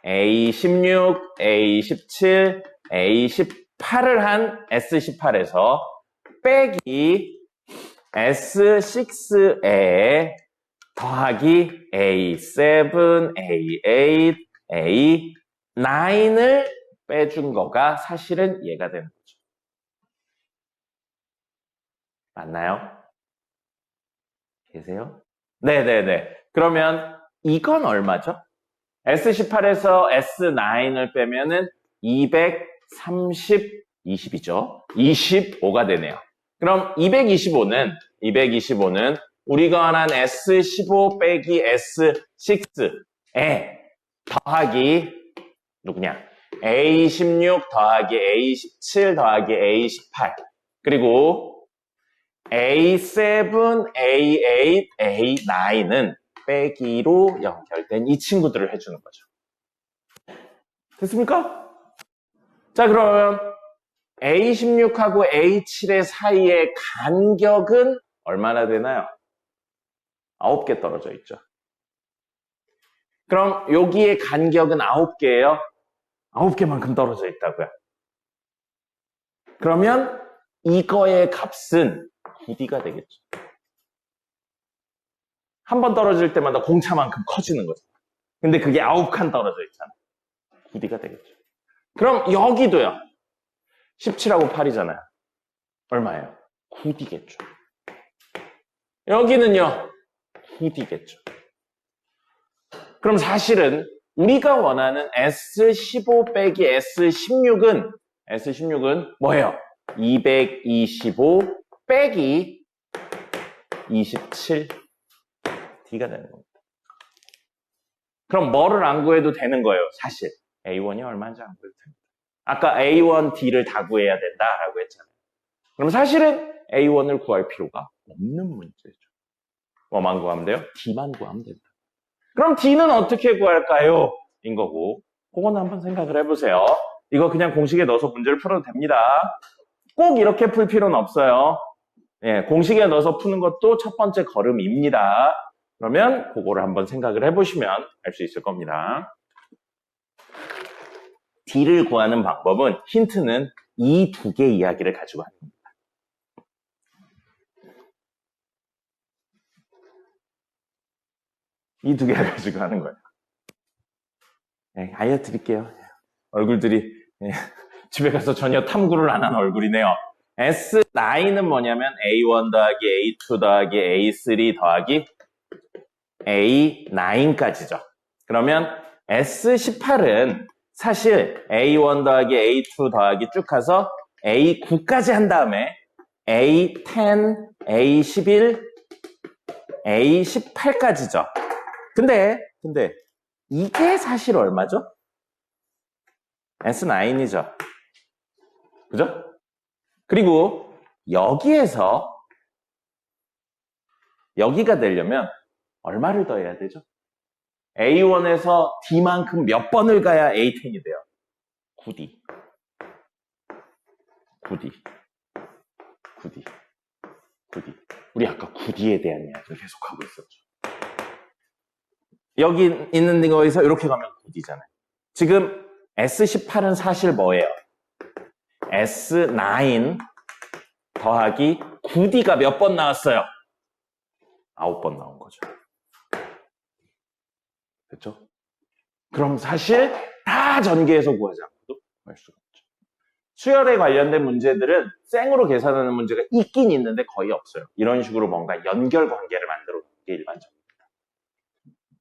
A16, A17, A18을 한 S18에서 빼기 S6에 더하기 A7, A8, A9을 빼준 거가 사실은 얘가 되는 거죠. 맞나요? 계세요? 네네네. 그러면 이건 얼마죠? S18에서 S9을 빼면은 230, 20이죠. 25가 되네요. 그럼 225는 우리가 원한 S15 빼기 S6에 더하기 누구냐? A16 더하기 A17 더하기 A18 그리고 A7, A8, A9은 빼기로 연결된 이 친구들을 해주는 거죠. 됐습니까? 자, 그러면 A16하고 A7의 사이의 간격은 얼마나 되나요? 9개 떨어져 있죠. 그럼 여기의 간격은 9개예요? 9개만큼 떨어져 있다고요. 그러면 이거의 값은 9D가 되겠죠. 한 번 떨어질 때마다 공차만큼 커지는 거죠. 근데 그게 9칸 떨어져 있잖아요. 9D가 되겠죠. 그럼 여기도요. 17하고 8이잖아요. 얼마예요? 9D겠죠. 여기는요. 9D겠죠. 그럼 사실은 우리가 원하는 S15 빼기 S16은 뭐예요? 225 빼기 27 D가 되는 겁니다. 그럼 뭐를 안 구해도 되는 거예요, 사실. A1이 얼마인지 안 구해도 됩니다. 아까 A1, D를 다 구해야 된다라고 했잖아요. 그럼 사실은 A1을 구할 필요가 없는 문제죠. 뭐만 구하면 돼요? D만 구하면 된다. 그럼 D는 어떻게 구할까요? 인 거고, 그거는 한번 생각을 해보세요. 이거 그냥 공식에 넣어서 문제를 풀어도 됩니다. 꼭 이렇게 풀 필요는 없어요. 예, 공식에 넣어서 푸는 것도 첫 번째 걸음입니다. 그러면 그거를 한번 생각을 해보시면 알 수 있을 겁니다. D를 구하는 방법은 힌트는 이 두 개의 이야기를 가지고 하는 겁니다. 이 두 개를 가지고 하는 거예요. 네, 알려드릴게요. 얼굴들이 집에 가서 전혀 탐구를 안 한 얼굴이네요. S9은 뭐냐면 A1 더하기 A2 더하기 A3 더하기 A9까지죠. 그러면 S18은 사실 A1 더하기 A2 더하기 쭉 가서 A9까지 한 다음에 A10, A11, A18까지죠. 근데 이게 사실 얼마죠? S9이죠. 그죠? 그리고 여기에서 여기가 되려면 얼마를 더해야 되죠? A1에서 D만큼 몇 번을 가야 A10이 돼요? 9D. 9D. 9D. 9D. 우리 아까 9D에 대한 이야기를 계속하고 있었죠. 여기 있는 거에서 이렇게 가면 9D잖아요. 지금 S18은 사실 뭐예요? S9 더하기 9D가 몇 번 나왔어요? 9번 나온 거죠. 됐죠? 그럼 사실 다 전개해서 구하지 않고도 구할 수가 없죠. 수열에 관련된 문제들은 생으로 계산하는 문제가 있긴 있는데 거의 없어요. 이런 식으로 뭔가 연결 관계를 만들어 놓는 게 일반적입니다.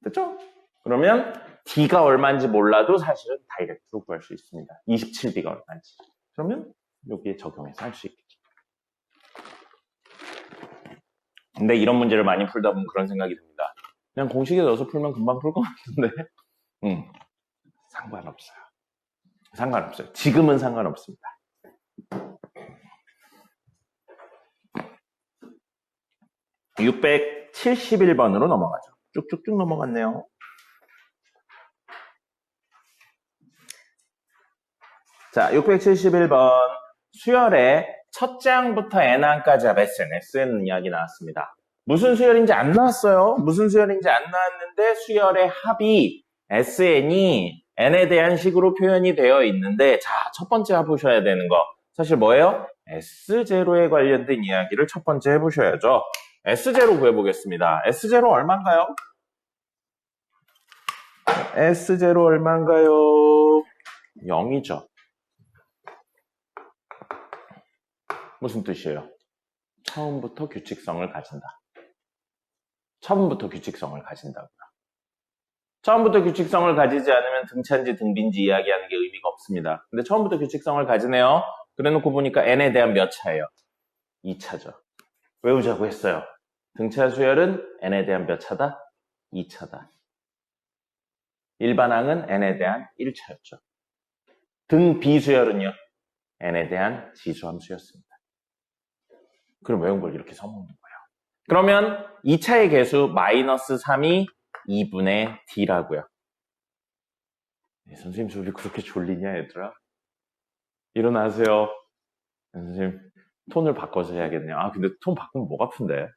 됐죠? 그러면 D가 얼마인지 몰라도 사실은 다이렉트로 구할 수 있습니다. 27D가 얼마인지. 그러면 여기에 적용해서 할 수 있겠죠. 근데 이런 문제를 많이 풀다 보면 그런 생각이 듭니다. 그냥 공식에 넣어서 풀면 금방 풀 것 같은데 상관없어요. 상관없어요. 지금은 상관없습니다. (671번으로) 넘어가죠. 쭉쭉쭉 넘어갔네요. 자, 671번 수열의 첫 장부터 n항까지 합 SN 이야기 나왔습니다. 무슨 수열인지 안 나왔어요. 무슨 수열인지 안 나왔는데 수열의 합이 SN이 n에 대한 식으로 표현이 되어 있는데, 자, 첫 번째 해보셔야 되는 거 사실 뭐예요? S0에 관련된 이야기를 첫 번째 해보셔야죠. S0 구해보겠습니다. S0 얼마인가요? S0 얼마인가요? 0이죠. 무슨 뜻이에요? 처음부터 규칙성을 가진다. 처음부터 규칙성을 가진다고요. 처음부터 규칙성을 가지지 않으면 등차인지 등비인지 이야기하는 게 의미가 없습니다. 근데 처음부터 규칙성을 가지네요. 그래놓고 보니까 n에 대한 몇 차예요? 2차죠. 외우자고 했어요. 등차 수열은 n에 대한 몇 차다? 2차다. 일반항은 n에 대한 1차였죠. 등 비수열은요? n에 대한 지수함수였습니다. 그럼 외운 걸 이렇게 써먹는 거예요. 그러면 2차의 개수 -3이 2분의 D라고요. 선생님 저 우리 그렇게 졸리냐 얘들아? 일어나세요. 선생님 톤을 바꿔서 해야겠네요. 아 근데 톤 바꾸면 목 아픈데.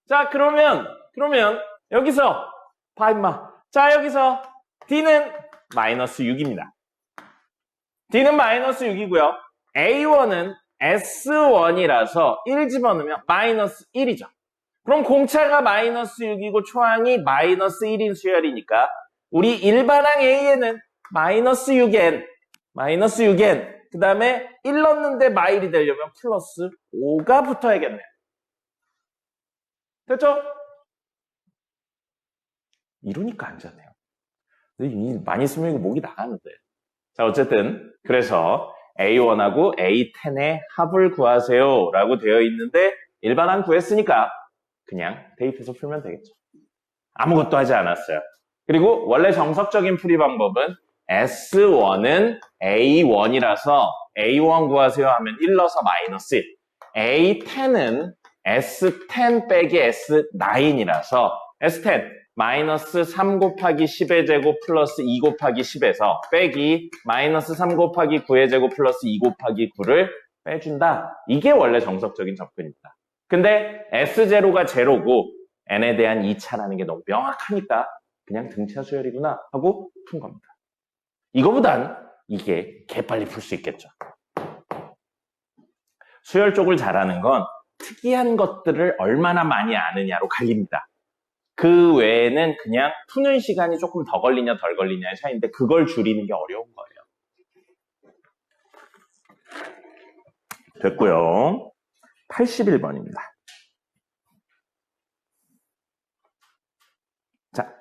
자 그러면 여기서 봐 임마. 자 여기서 D는 -6입니다. D는 -6이고요. A1은 S1이라서 1 집어넣으면 -1이죠. 그럼 공차가 -6이고 초항이 -1인 수열이니까 우리 일반항 A에는 -6n 그 다음에 1 넣는데 마일이 되려면 +5가 붙어야겠네요. 됐죠? 이러니까 안 자네요. 많이 쓰면 이거 목이 나가는데. 자 어쨌든 그래서 A1하고 A10의 합을 구하세요 라고 되어 있는데 일반항 구했으니까 그냥 대입해서 풀면 되겠죠. 아무것도 하지 않았어요. 그리고 원래 정석적인 풀이 방법은 S1은 A1이라서 A1 구하세요 하면 1 넣어서 -1. A10은 S10 빼기 S9이라서 S10 -3 곱하기 10의 제곱 플러스 2 곱하기 10에서 빼기 -3 곱하기 9의 제곱 플러스 2 곱하기 9를 빼준다. 이게 원래 정석적인 접근입니다. 근데 S0가 제로고 n에 대한 2차라는 게 너무 명확하니까 그냥 등차 수열이구나 하고 푼 겁니다. 이거보단 이게 개빨리 풀 수 있겠죠. 수열 쪽을 잘하는 건 특이한 것들을 얼마나 많이 아느냐로 갈립니다. 그 외에는 그냥 푸는 시간이 조금 더 걸리냐 덜 걸리냐의 차이인데 그걸 줄이는 게 어려운 거예요. 됐고요. 81번입니다. 자,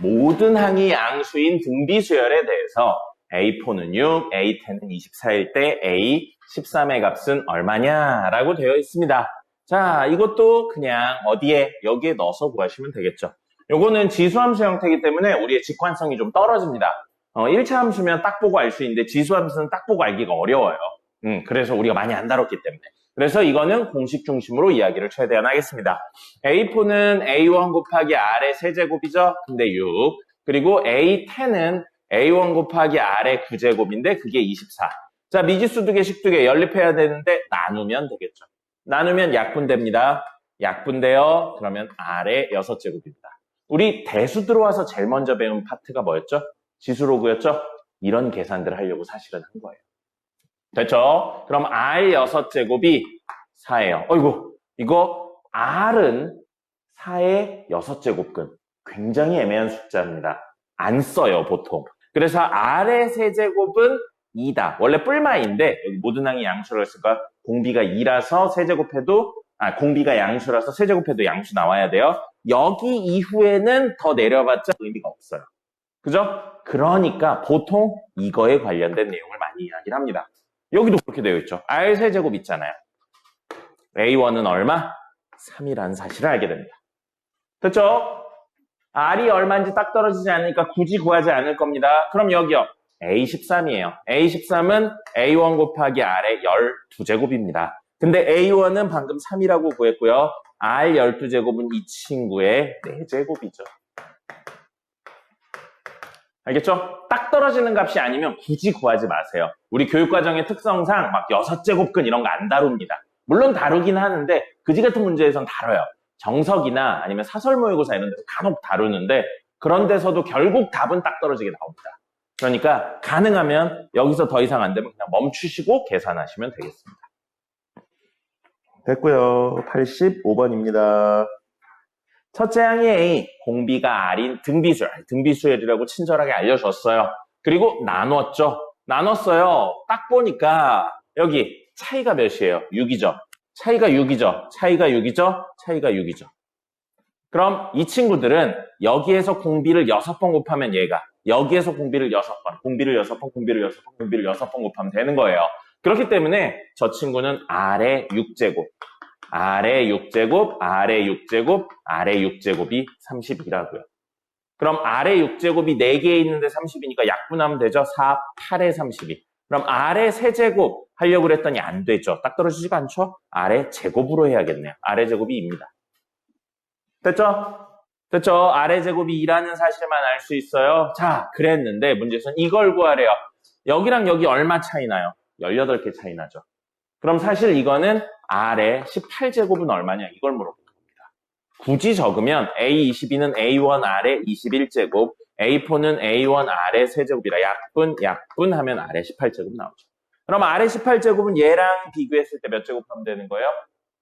모든 항이 양수인 등비수열에 대해서 A4는 6, A10은 24일 때 A13의 값은 얼마냐라고 되어 있습니다. 자, 이것도 그냥 어디에 여기에 넣어서 구하시면 되겠죠. 요거는 지수함수 형태이기 때문에 우리의 직관성이 좀 떨어집니다. 1차 함수면 딱 보고 알 수 있는데 지수함수는 딱 보고 알기가 어려워요. 그래서 우리가 많이 안 다뤘기 때문에. 그래서 이거는 공식 중심으로 이야기를 최대한 하겠습니다. A4는 A1 곱하기 R의 세제곱이죠. 근데 6. 그리고 A10은 A1 곱하기 R의 9제곱인데 그게 24. 자, 미지수 2개, 식 2개 연립해야 되는데 나누면 되겠죠. 나누면 약분됩니다. 약분돼요. 그러면 R의 6제곱입니다. 우리 대수 들어와서 제일 먼저 배운 파트가 뭐였죠? 지수로그였죠? 이런 계산들을 하려고 사실은 한 거예요. 됐죠? 그럼 R 6제곱이 4예요. 어이구, 이거 R은 4의 6제곱근. 굉장히 애매한 숫자입니다. 안 써요, 보통. 그래서 R의 세제곱은 2다. 원래 뿔마인데 여기 모든 항이 양수로 했으니까 공비가 2라서 세제곱해도 공비가 양수라서 세제곱해도 양수 나와야 돼요. 여기 이후에는 더 내려봤자 의미가 없어요. 그죠? 그러니까 보통 이거에 관련된 내용을 많이 이야기를 합니다. 여기도 그렇게 되어 있죠. R 세제곱 있잖아요. A1은 얼마? 3이라는 사실을 알게 됩니다. 됐죠? R이 얼마인지 딱 떨어지지 않으니까 굳이 구하지 않을 겁니다. 그럼 여기요. A13이에요. A13은 A1 곱하기 R의 12제곱입니다. 근데 A1은 방금 3이라고 구했고요. R 12제곱은 이 친구의 4제곱이죠. 알겠죠? 딱 떨어지는 값이 아니면 굳이 구하지 마세요. 우리 교육과정의 특성상 막 6제곱근 이런 거 안 다룹니다. 물론 다루긴 하는데 그지 같은 문제에선 다뤄요. 정석이나 아니면 사설 모의고사 이런 데서 간혹 다루는데 그런 데서도 결국 답은 딱 떨어지게 나옵니다. 그러니까 가능하면 여기서 더 이상 안 되면 그냥 멈추시고 계산하시면 되겠습니다. 됐고요. 85번입니다. 첫째 항이 A, 공비가 R인 등비수열, 등비수열이라고 친절하게 알려줬어요. 그리고 나눴죠. 나눴어요. 딱 보니까 여기 차이가 몇이에요? 6이죠. 차이가 6이죠. 차이가 6이죠. 차이가 6이죠. 그럼 이 친구들은 여기에서 공비를 6번 곱하면 얘가 여기에서 공비를 6번, 공비를 6번, 공비를 6번, 공비를 6번 곱하면 되는 거예요. 그렇기 때문에 저 친구는 R의 6제곱, R의 6제곱, R의 6제곱, R의 6제곱이 30이라고요. 그럼 R의 6제곱이 4개 있는데 30이니까 약분하면 되죠. 4, 8의 32. 그럼 R의 세제곱 하려고 그랬더니 안 되죠. 딱 떨어지지가 않죠? R의 제곱으로 해야겠네요. R의 제곱이 2입니다. 됐죠? 됐죠? R의 제곱이 2라는 사실만 알 수 있어요. 자, 그랬는데 문제에서는 이걸 구하래요. 여기랑 여기 얼마 차이 나요? 18개 차이 나죠. 그럼 사실 이거는 R의 18제곱은 얼마냐? 이걸 물어보는 겁니다. 굳이 적으면 A22는 A1 R의 21제곱, A4는 A1 R의 세제곱이라 약분하면 R의 18제곱 나오죠. 그럼 R의 18제곱은 얘랑 비교했을 때 몇 제곱하면 되는 거예요?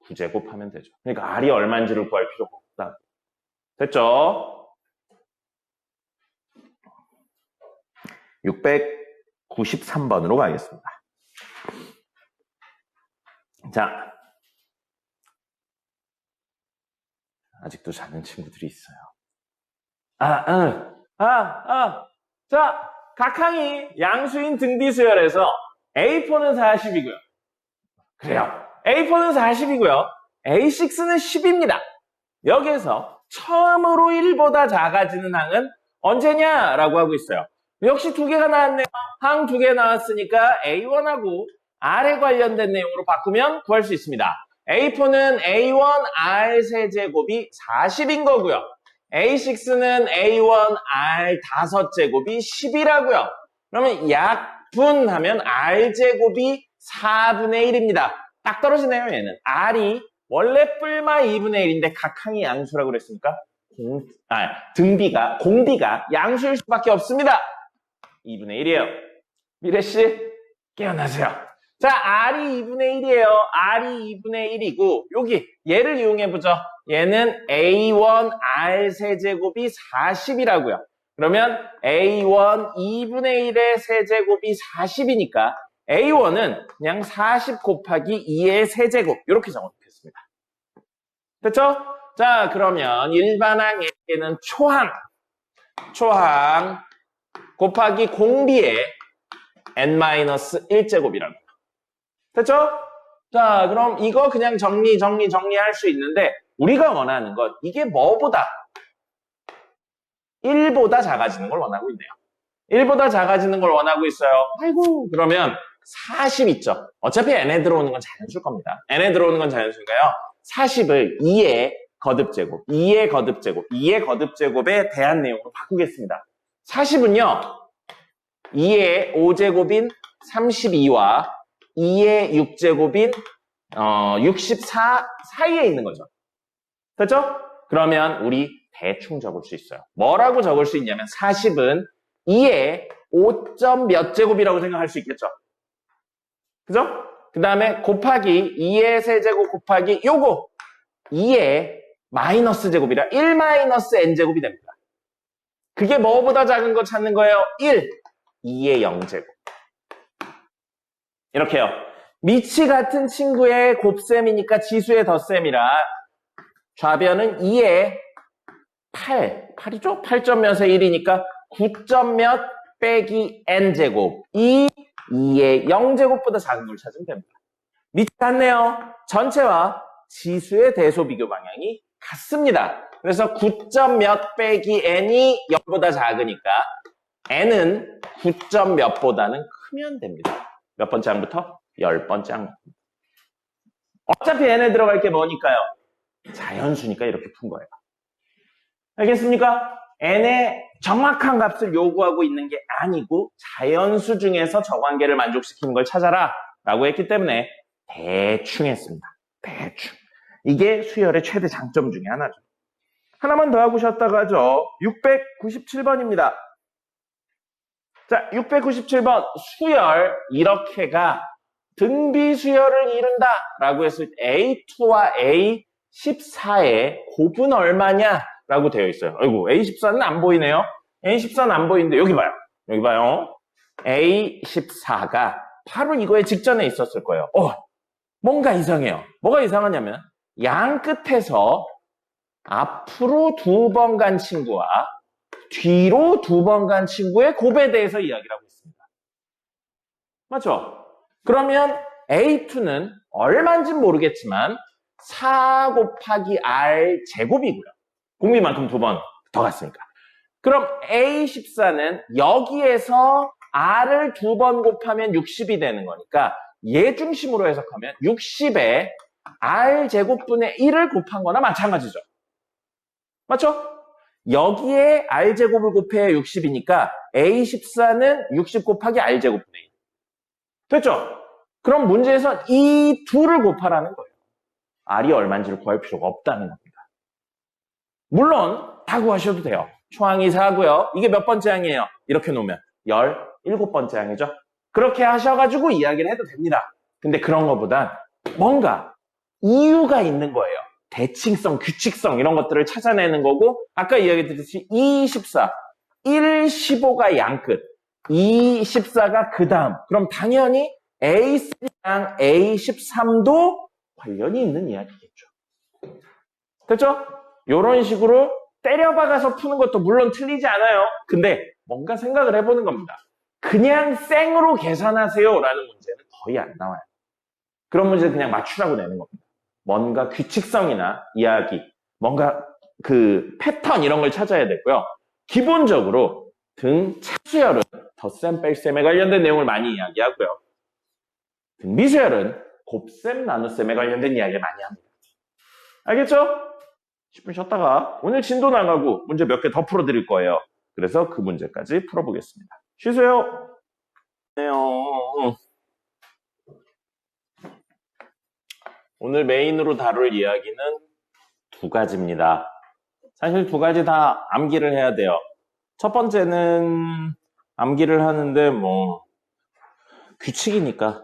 9제곱하면 되죠. 그러니까 R이 얼마인지를 구할 필요가 없다. 됐죠? 693번으로 가겠습니다. 자, 아직도 자는 친구들이 있어요. 자, 각 항이 양수인 등비수열에서 A4는 40이고요. 그래요. A4는 40이고요. A6는 10입니다. 여기에서 처음으로 1보다 작아지는 항은 언제냐라고 하고 있어요. 역시 2개가 나왔네요. 항 2개 나왔으니까 A1하고 R에 관련된 내용으로 바꾸면 구할 수 있습니다. A4는 A1 R 세제곱이 40인 거고요. A6는 A1 R 5제곱이 10이라고요. 그러면 약분하면 R 제곱이 4분의 1입니다. 딱 떨어지네요, 얘는. R이 원래 뿔마 2분의 1인데 각 항이 양수라고 그랬으니까 공비가 양수일 수밖에 없습니다. 2분의 1이에요. 미래씨, 깨어나세요. 자, R이 2분의 1이에요. R이 2분의 1이고, 여기, 얘를 이용해보죠. 얘는 A1 R 세제곱이 40이라고요. 그러면 A1 2분의 1의 세제곱이 40이니까 A1은 그냥 40 곱하기 2의 세제곱 이렇게 적어놓겠습니다. 됐죠? 자, 그러면 일반항에는 초항 곱하기 공비의 n-1제곱이라고. 됐죠? 자, 그럼 이거 그냥 정리할 수 있는데 우리가 원하는 건 이게 뭐보다 1보다 작아지는 걸 원하고 있네요. 1보다 작아지는 걸 원하고 있어요. 아이고, 그러면 40 있죠. 어차피 n에 들어오는 건 자연수일 겁니다. n에 들어오는 건 자연수니까요. 40을 2의 거듭제곱, 2의 거듭제곱, 2의 거듭제곱에 대한 내용으로 바꾸겠습니다. 40은요. 2의 5제곱인 32와 2의 6제곱인 64 사이에 있는 거죠. 됐죠? 그러면 우리 대충 적을 수 있어요. 뭐라고 적을 수 있냐면 40은 2의 5점 몇 제곱이라고 생각할 수 있겠죠? 그죠? 그 다음에 곱하기 2의 세제곱 곱하기 요거 2의 마이너스 제곱이라 1 마이너스 n제곱이 됩니다. 그게 뭐보다 작은 거 찾는 거예요? 1, 2의 0제곱. 이렇게요. 밑이 같은 친구의 곱셈이니까 지수의 덧셈이라 좌변은 2의 8이죠? 8점 몇의 1이니까 9점 몇 빼기 n제곱. 2의 0제곱보다 작은 걸 찾으면 됩니다. 밑이 같네요. 전체와 지수의 대소 비교 방향이 같습니다. 그래서 9점 몇 빼기 n이 0보다 작으니까 n은 9점 몇보다는 크면 됩니다. 몇 번째 항부터? 10번째 항. 어차피 n에 들어갈 게 뭐니까요? 자연수니까 이렇게 푼 거예요. 알겠습니까? n의 정확한 값을 요구하고 있는 게 아니고 자연수 중에서 저 관계를 만족시키는 걸 찾아라 라고 했기 때문에 대충 했습니다. 대충. 이게 수열의 최대 장점 중에 하나죠. 하나만 더 하고 쉬었다가 하죠. 697번입니다. 자, 697번 수열 이렇게가 등비수열을 이룬다 라고 했을 때 A2와 A14의 곱은 얼마냐 라고 되어 있어요. 아이고, A14는 안 보이네요. A14는 안 보이는데 여기 봐요. 여기 봐요. A14가 바로 이거에 직전에 있었을 거예요. 뭔가 이상해요. 뭐가 이상하냐면 양 끝에서 앞으로 2번 간 친구와 뒤로 2번 간 친구의 곱에 대해서 이야기를 하고 있습니다. 맞죠? 그러면 A2는 얼마인지는 모르겠지만 4 곱하기 R 제곱이고요. 공비만큼 2번 더 갔으니까. 그럼 A14는 여기에서 R을 2번 곱하면 60이 되는 거니까 얘 중심으로 해석하면 60에 R 제곱분의 1을 곱한 거나 마찬가지죠. 맞죠? 여기에 R제곱을 곱해야 60이니까 A14는 60 곱하기 R제곱분의 1. 됐죠? 그럼 문제에서 이 둘을 곱하라는 거예요. R이 얼마인지를 구할 필요가 없다는 겁니다. 물론 다 구하셔도 돼요. 초항이 4고요. 이게 몇 번째 항이에요? 이렇게 놓으면 17번째 항이죠. 그렇게 하셔가지고 이야기를 해도 됩니다. 근데 그런 것보단 뭔가 이유가 있는 거예요. 대칭성, 규칙성 이런 것들을 찾아내는 거고 아까 이야기 드렸듯이 214, 115가 양끝, 214가 그 다음. 그럼 당연히 A3랑 A13도 관련이 있는 이야기겠죠. 됐죠? 이런 식으로 때려박아서 푸는 것도 물론 틀리지 않아요. 근데 뭔가 생각을 해보는 겁니다. 그냥 생으로 계산하세요 라는 문제는 거의 안 나와요. 그런 문제는 그냥 맞추라고 내는 겁니다. 뭔가 규칙성이나 이야기, 뭔가 그 패턴 이런 걸 찾아야 되고요. 기본적으로 등 차수열은 덧셈, 뺄셈에 관련된 내용을 많이 이야기하고요. 등비수열은 곱셈, 나눗셈에 관련된 이야기를 많이 합니다. 알겠죠? 10분 쉬었다가 오늘 진도 나가고 문제 몇 개 더 풀어드릴 거예요. 그래서 그 문제까지 풀어보겠습니다. 쉬세요. 오늘 메인으로 다룰 이야기는 두 가지입니다. 사실 두 가지 다 암기를 해야 돼요. 첫 번째는 암기를 하는데 뭐 규칙이니까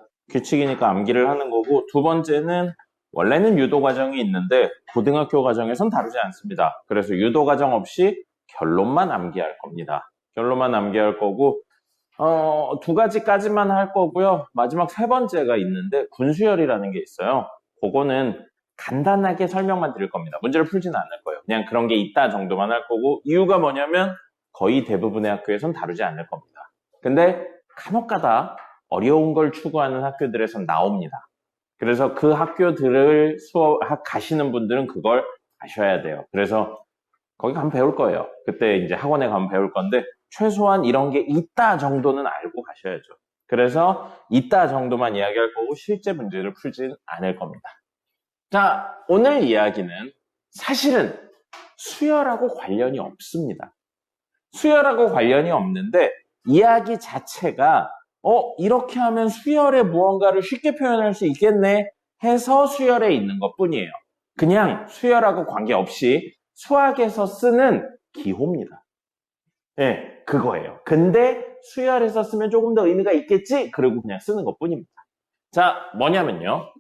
암기를 하는 거고, 두 번째는 원래는 유도 과정이 있는데 고등학교 과정에선 다루지 않습니다. 그래서 유도 과정 없이 결론만 암기할 겁니다. 결론만 암기할 거고, 두 가지까지만 할 거고요. 마지막 세 번째가 있는데 군수열이라는 게 있어요. 그거는 간단하게 설명만 드릴 겁니다. 문제를 풀지는 않을 거예요. 그냥 그런 게 있다 정도만 할 거고, 이유가 뭐냐면 거의 대부분의 학교에선 다루지 않을 겁니다. 근데 간혹가다 어려운 걸 추구하는 학교들에선 나옵니다. 그래서 그 학교들을 가시는 분들은 그걸 아셔야 돼요. 그래서 거기 가면 배울 거예요. 그때 이제 학원에 가면 배울 건데, 최소한 이런 게 있다 정도는 알고 가셔야죠. 그래서 있다 정도만 이야기할 거고 실제 문제를 풀진 않을 겁니다. 자, 오늘 이야기는 사실은 수열하고 관련이 없습니다. 수열하고 관련이 없는데 이야기 자체가 이렇게 하면 수열의 무언가를 쉽게 표현할 수 있겠네 해서 수열에 있는 것 뿐이에요. 그냥 수열하고 관계없이 수학에서 쓰는 기호입니다. 네, 그거예요. 근데 수열에서 쓰면 조금 더 의미가 있겠지? 그리고 그냥 쓰는 것 뿐입니다. 자, 뭐냐면요.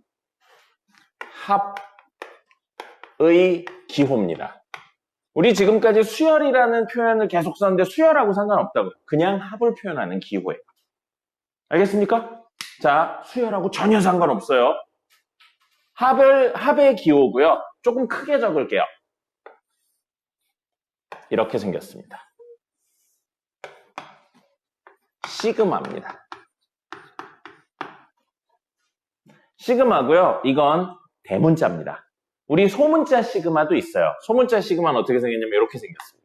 합의 기호입니다. 우리 지금까지 수열이라는 표현을 계속 썼는데 수열하고 상관없다고요. 그냥 합을 표현하는 기호예요. 알겠습니까? 자, 수열하고 전혀 상관없어요. 합의 기호고요. 조금 크게 적을게요. 이렇게 생겼습니다. 시그마입니다. 시그마고요. 이건 대문자입니다. 우리 소문자 시그마도 있어요. 소문자 시그마는 어떻게 생겼냐면 이렇게 생겼습니다.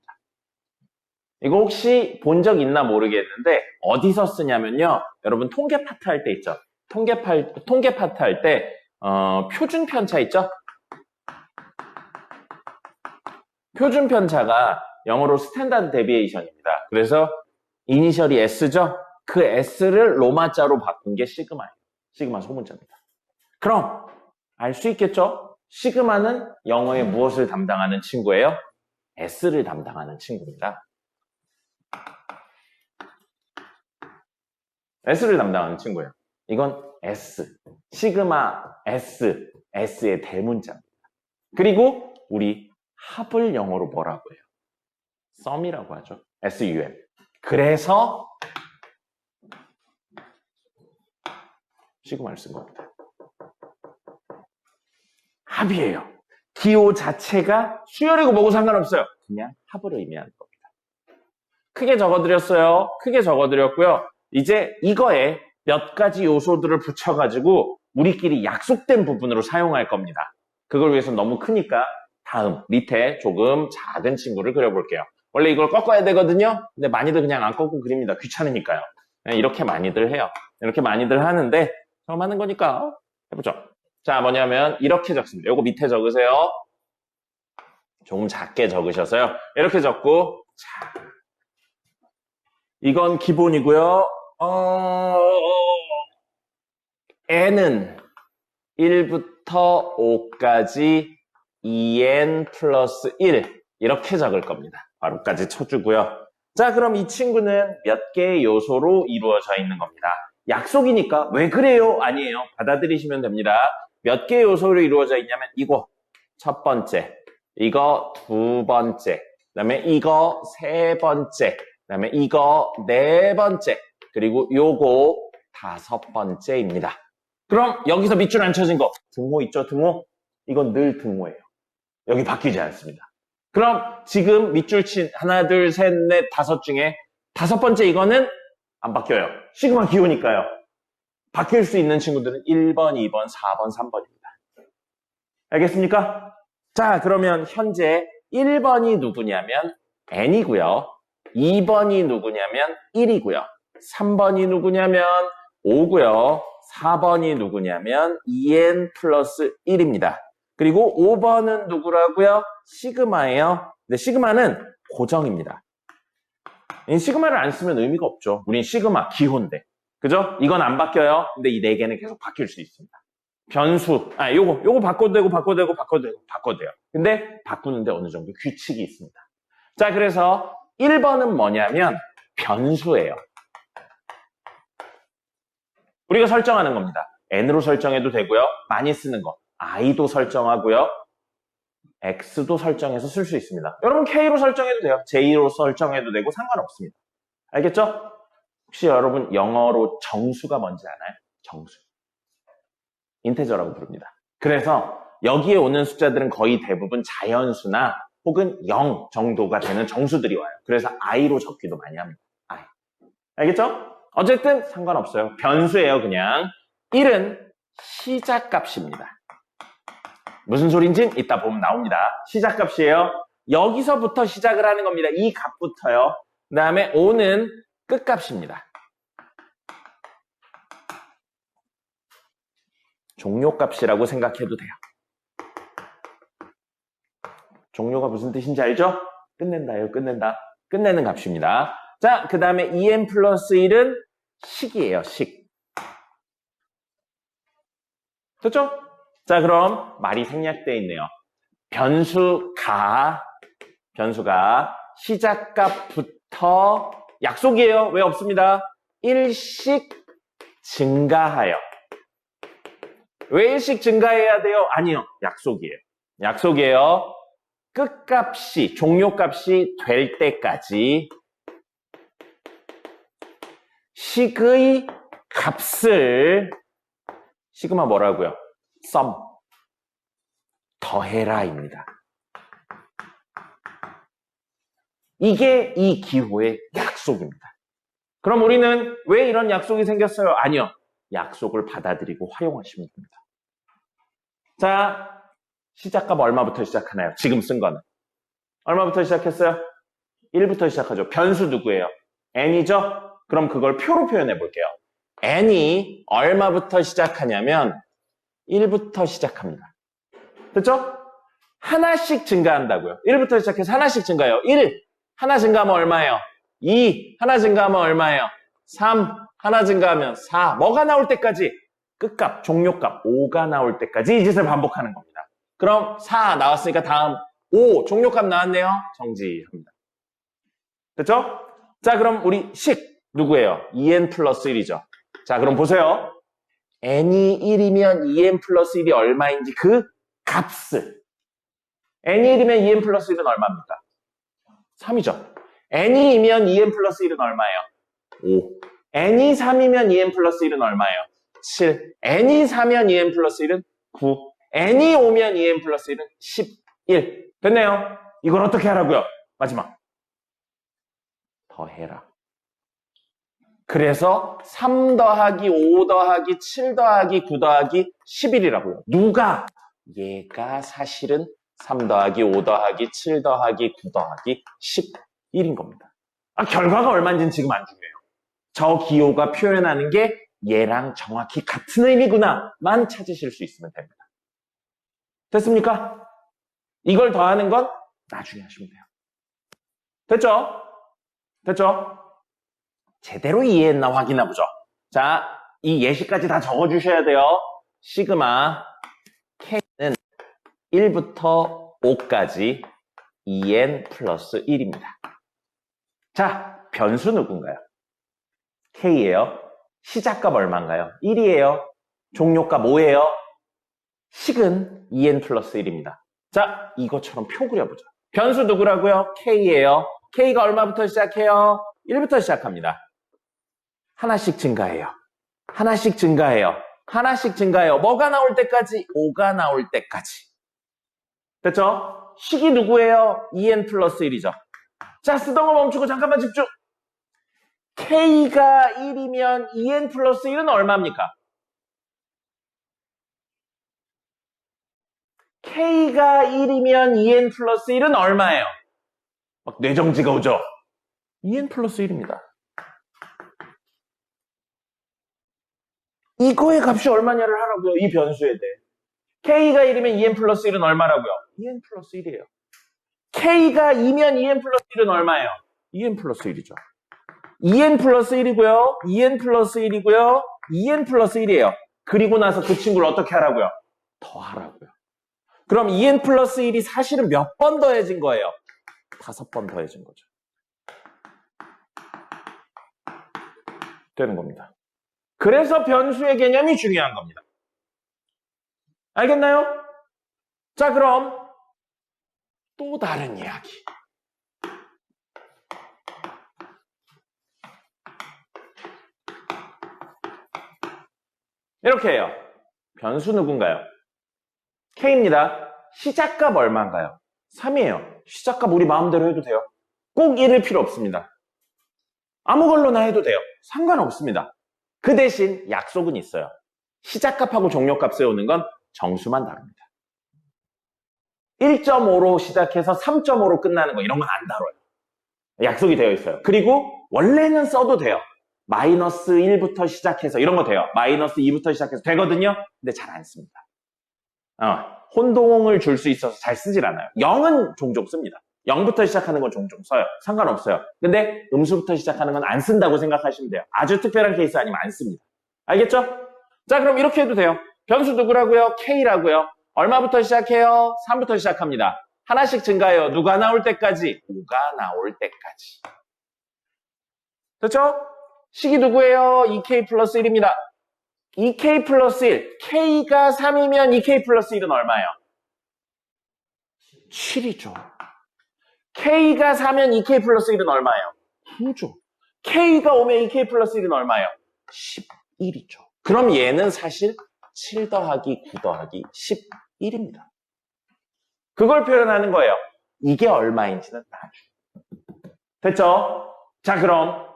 이거 혹시 본 적 있나 모르겠는데 어디서 쓰냐면요. 여러분 통계 파트 할 때 있죠. 통계 파트 할 때 표준 편차 있죠? 표준 편차가 영어로 스탠다드 데비에이션입니다. 그래서 이니셜이 S죠? 그 S를 로마자로 바꾼 게 시그마예요. 시그마 소문자입니다. 그럼 알 수 있겠죠? 시그마는 영어에 무엇을 담당하는 친구예요? S를 담당하는 친구입니다. S를 담당하는 친구예요. 이건 S, 시그마 S, S의 대문자입니다. 그리고 우리 합을 영어로 뭐라고 해요? sum이라고 하죠. SUM. 그래서 시그마를 쓴 겁니다. 합이에요. 기호 자체가 수열이고 뭐고 상관없어요. 그냥 합을 의미하는 겁니다. 크게 적어드렸어요. 크게 적어드렸고요. 이제 이거에 몇 가지 요소들을 붙여가지고 우리끼리 약속된 부분으로 사용할 겁니다. 그걸 위해서 너무 크니까 다음 밑에 조금 작은 친구를 그려볼게요. 원래 이걸 꺾어야 되거든요. 근데 많이들 그냥 안 꺾고 그립니다. 귀찮으니까요. 이렇게 많이들 해요. 이렇게 많이들 하는데 처음 하는 거니까 해보죠. 자, 뭐냐면 이렇게 적습니다. 요거 밑에 적으세요. 조금 작게 적으셔서요. 이렇게 적고, 자, 이건 기본이고요. n은 1부터 5까지 2n 플러스 1 이렇게 적을 겁니다. 바로까지 쳐주고요. 자, 그럼 이 친구는 몇 개의 요소로 이루어져 있는 겁니다. 약속이니까 왜 그래요? 아니에요. 받아들이시면 됩니다. 몇 개의 요소로 이루어져 있냐면 이거 첫 번째, 이거 두 번째, 그 다음에 이거 세 번째, 그 다음에 이거 네 번째, 그리고 요거 다섯 번째입니다. 그럼 여기서 밑줄 안 쳐진 거 등호 있죠? 등호? 이건 늘 등호예요. 여기 바뀌지 않습니다. 그럼 지금 밑줄 친 하나, 둘, 셋, 넷, 다섯 중에 다섯 번째 이거는 안 바뀌어요. 시그마 기호니까요. 바뀔 수 있는 친구들은 1번, 2번, 4번, 3번입니다. 알겠습니까? 자, 그러면 현재 1번이 누구냐면 n이고요. 2번이 누구냐면 1이고요. 3번이 누구냐면 5고요. 4번이 누구냐면 2n 플러스 1입니다. 그리고 5번은 누구라고요? 시그마예요. 근데 시그마는 고정입니다. 시그마를 안 쓰면 의미가 없죠. 우린 시그마 기호인데. 그죠? 이건 안 바뀌어요. 근데 이 네 개는 계속 바뀔 수 있습니다. 변수. 요거 바꿔도 되고 바꿔도 되고 바꿔도 되고 바꿔도 돼요. 근데 바꾸는데 어느 정도 규칙이 있습니다. 자, 그래서 1번은 뭐냐면 변수예요. 우리가 설정하는 겁니다. n으로 설정해도 되고요. 많이 쓰는 거 i도 설정하고요. x도 설정해서 쓸 수 있습니다. 여러분 k로 설정해도 돼요. j로 설정해도 되고 상관없습니다. 알겠죠? 혹시 여러분 영어로 정수가 뭔지 아나요? 정수. 인테저라고 부릅니다. 그래서 여기에 오는 숫자들은 거의 대부분 자연수나 혹은 0 정도가 되는 정수들이 와요. 그래서 i로 적기도 많이 합니다. i. 알겠죠? 어쨌든 상관없어요. 변수예요, 그냥. 1은 시작값입니다. 무슨 소린지 이따 보면 나옵니다. 시작값이에요. 여기서부터 시작을 하는 겁니다. 이 값부터요. 그 다음에 5는 끝값입니다. 종료값이라고 생각해도 돼요. 종료가 무슨 뜻인지 알죠? 끝낸다예요. 끝낸다. 끝내는 값입니다. 자, 그 다음에 2n 플러스 1은 식이에요. 식. 됐죠? 자, 그럼 말이 생략되어 있네요. 변수가 시작값부터 약속이에요. 왜 없습니다? 1씩 증가하여. 왜 1씩 증가해야 돼요? 아니요. 약속이에요. 약속이에요. 끝값이, 종료값이 될 때까지 식의 값을 시그마 뭐라고요? sum 더해라입니다. 이게 이 기호의 약속입니다. 그럼 우리는 왜 이런 약속이 생겼어요? 아니요. 약속을 받아들이고 활용하시면 됩니다. 자, 시작값 얼마부터 시작하나요? 지금 쓴 거는. 얼마부터 시작했어요? 1부터 시작하죠. 변수 누구예요? n이죠? 그럼 그걸 표로 표현해 볼게요. n이 얼마부터 시작하냐면 1부터 시작합니다. 됐죠? 하나씩 증가한다고요. 1부터 시작해서 하나씩 증가해요. 1 하나 증가하면 얼마예요? 2 하나 증가하면 얼마예요? 3 하나 증가하면 4 뭐가 나올 때까지? 끝값, 종료값 5가 나올 때까지 이 짓을 반복하는 겁니다. 그럼 4 나왔으니까 다음 5 종료값 나왔네요. 정지합니다. 됐죠? 자, 그럼 우리 식 누구예요? 2n 플러스 1이죠. 자, 그럼 보세요. n이 1이면 2n 플러스 1이 얼마인지 그 값을. n이 1이면 2n 플러스 1은 얼마입니까? 3이죠. n이 2면 2n 플러스 1은 얼마예요? 5. n이 3이면 2n 플러스 1은 얼마예요? 7. n이 4면 2n 플러스 1은 9. n이 5면 2n 플러스 1은 11. 됐네요. 이걸 어떻게 하라고요? 마지막. 더해라. 그래서 3 더하기 5 더하기 7 더하기 9 더하기 11이라고요. 누가? 얘가 사실은 3 더하기 5 더하기 7 더하기 9 더하기 11인 겁니다. 결과가 얼마인지는 지금 안 중요해요. 저 기호가 표현하는 게 얘랑 정확히 같은 의미구나만 찾으실 수 있으면 됩니다. 됐습니까? 이걸 더하는 건 나중에 하시면 돼요. 됐죠? 됐죠? 제대로 이해했나 확인해보죠. 자, 이 예시까지 다 적어주셔야 돼요. 시그마 K는 1부터 5까지 2n 플러스 1입니다. 자, 변수 누군가요? K예요. 시작값 얼마인가요? 1이에요. 종료값 5예요. 식은 2n 플러스 1입니다. 자, 이것처럼 표 그려보죠. 변수 누구라고요? K예요. K가 얼마부터 시작해요? 1부터 시작합니다. 하나씩 증가해요. 하나씩 증가해요. 하나씩 증가해요. 뭐가 나올 때까지? 5가 나올 때까지. 됐죠? 식이 누구예요? 2n 플러스 1이죠. 자, 쓰던 거 멈추고 잠깐만 집중. K가 1이면 2n 플러스 1은 얼마입니까? K가 1이면 2n 플러스 1은 얼마예요? 막 뇌정지가 오죠? 2n 플러스 1입니다. 이거의 값이 얼마냐를 하라고요. 이 변수에 대해. K가 1이면 2n 플러스 1은 얼마라고요? 2n 플러스 1이에요. K가 2면 2n 플러스 1은 얼마예요? 2n 플러스 1이죠. 2n 플러스 1이고요. 2n 플러스 1이고요. 2n 플러스 1이에요. 그리고 나서 그 친구를 어떻게 하라고요? 더하라고요. 그럼 2n 플러스 1이 사실은 몇 번 더해진 거예요? 5번 더해진 거죠. 되는 겁니다. 그래서 변수의 개념이 중요한 겁니다. 알겠나요? 자, 그럼 또 다른 이야기. 이렇게 해요. 변수 누군가요? K입니다. 시작값 얼마인가요? 3이에요. 시작값 우리 마음대로 해도 돼요. 꼭 1일 필요 없습니다. 아무 걸로나 해도 돼요. 상관없습니다. 그 대신 약속은 있어요. 시작값하고 종료값 세우는 건 정수만 다릅니다. 1.5로 시작해서 3.5로 끝나는 거 이런 건 안 다뤄요. 약속이 되어 있어요. 그리고 원래는 써도 돼요. 마이너스 1부터 시작해서 이런 거 돼요. 마이너스 2부터 시작해서 되거든요. 근데 잘 안 씁니다. 혼동을 줄 수 있어서 잘 쓰질 않아요. 0은 종종 씁니다. 0부터 시작하는 건 종종 써요. 상관없어요. 근데 음수부터 시작하는 건 안 쓴다고 생각하시면 돼요. 아주 특별한 케이스 아니면 안 씁니다. 알겠죠? 자, 그럼 이렇게 해도 돼요. 변수 누구라고요? K라고요. 얼마부터 시작해요? 3부터 시작합니다. 하나씩 증가해요. 누가 나올 때까지? 5가 나올 때까지. 됐죠? 식이 누구예요? 2K 플러스 1입니다. 2K 플러스 1. K가 3이면 2K 플러스 1은 얼마예요? 7이죠. K가 4면 2K 플러스 1은 얼마예요? 9죠. K가 5면 2K 플러스 1은 얼마예요? 11이죠. 그럼 얘는 사실 7 더하기 9 더하기 11입니다. 그걸 표현하는 거예요. 이게 얼마인지는 나중에. 됐죠? 자, 그럼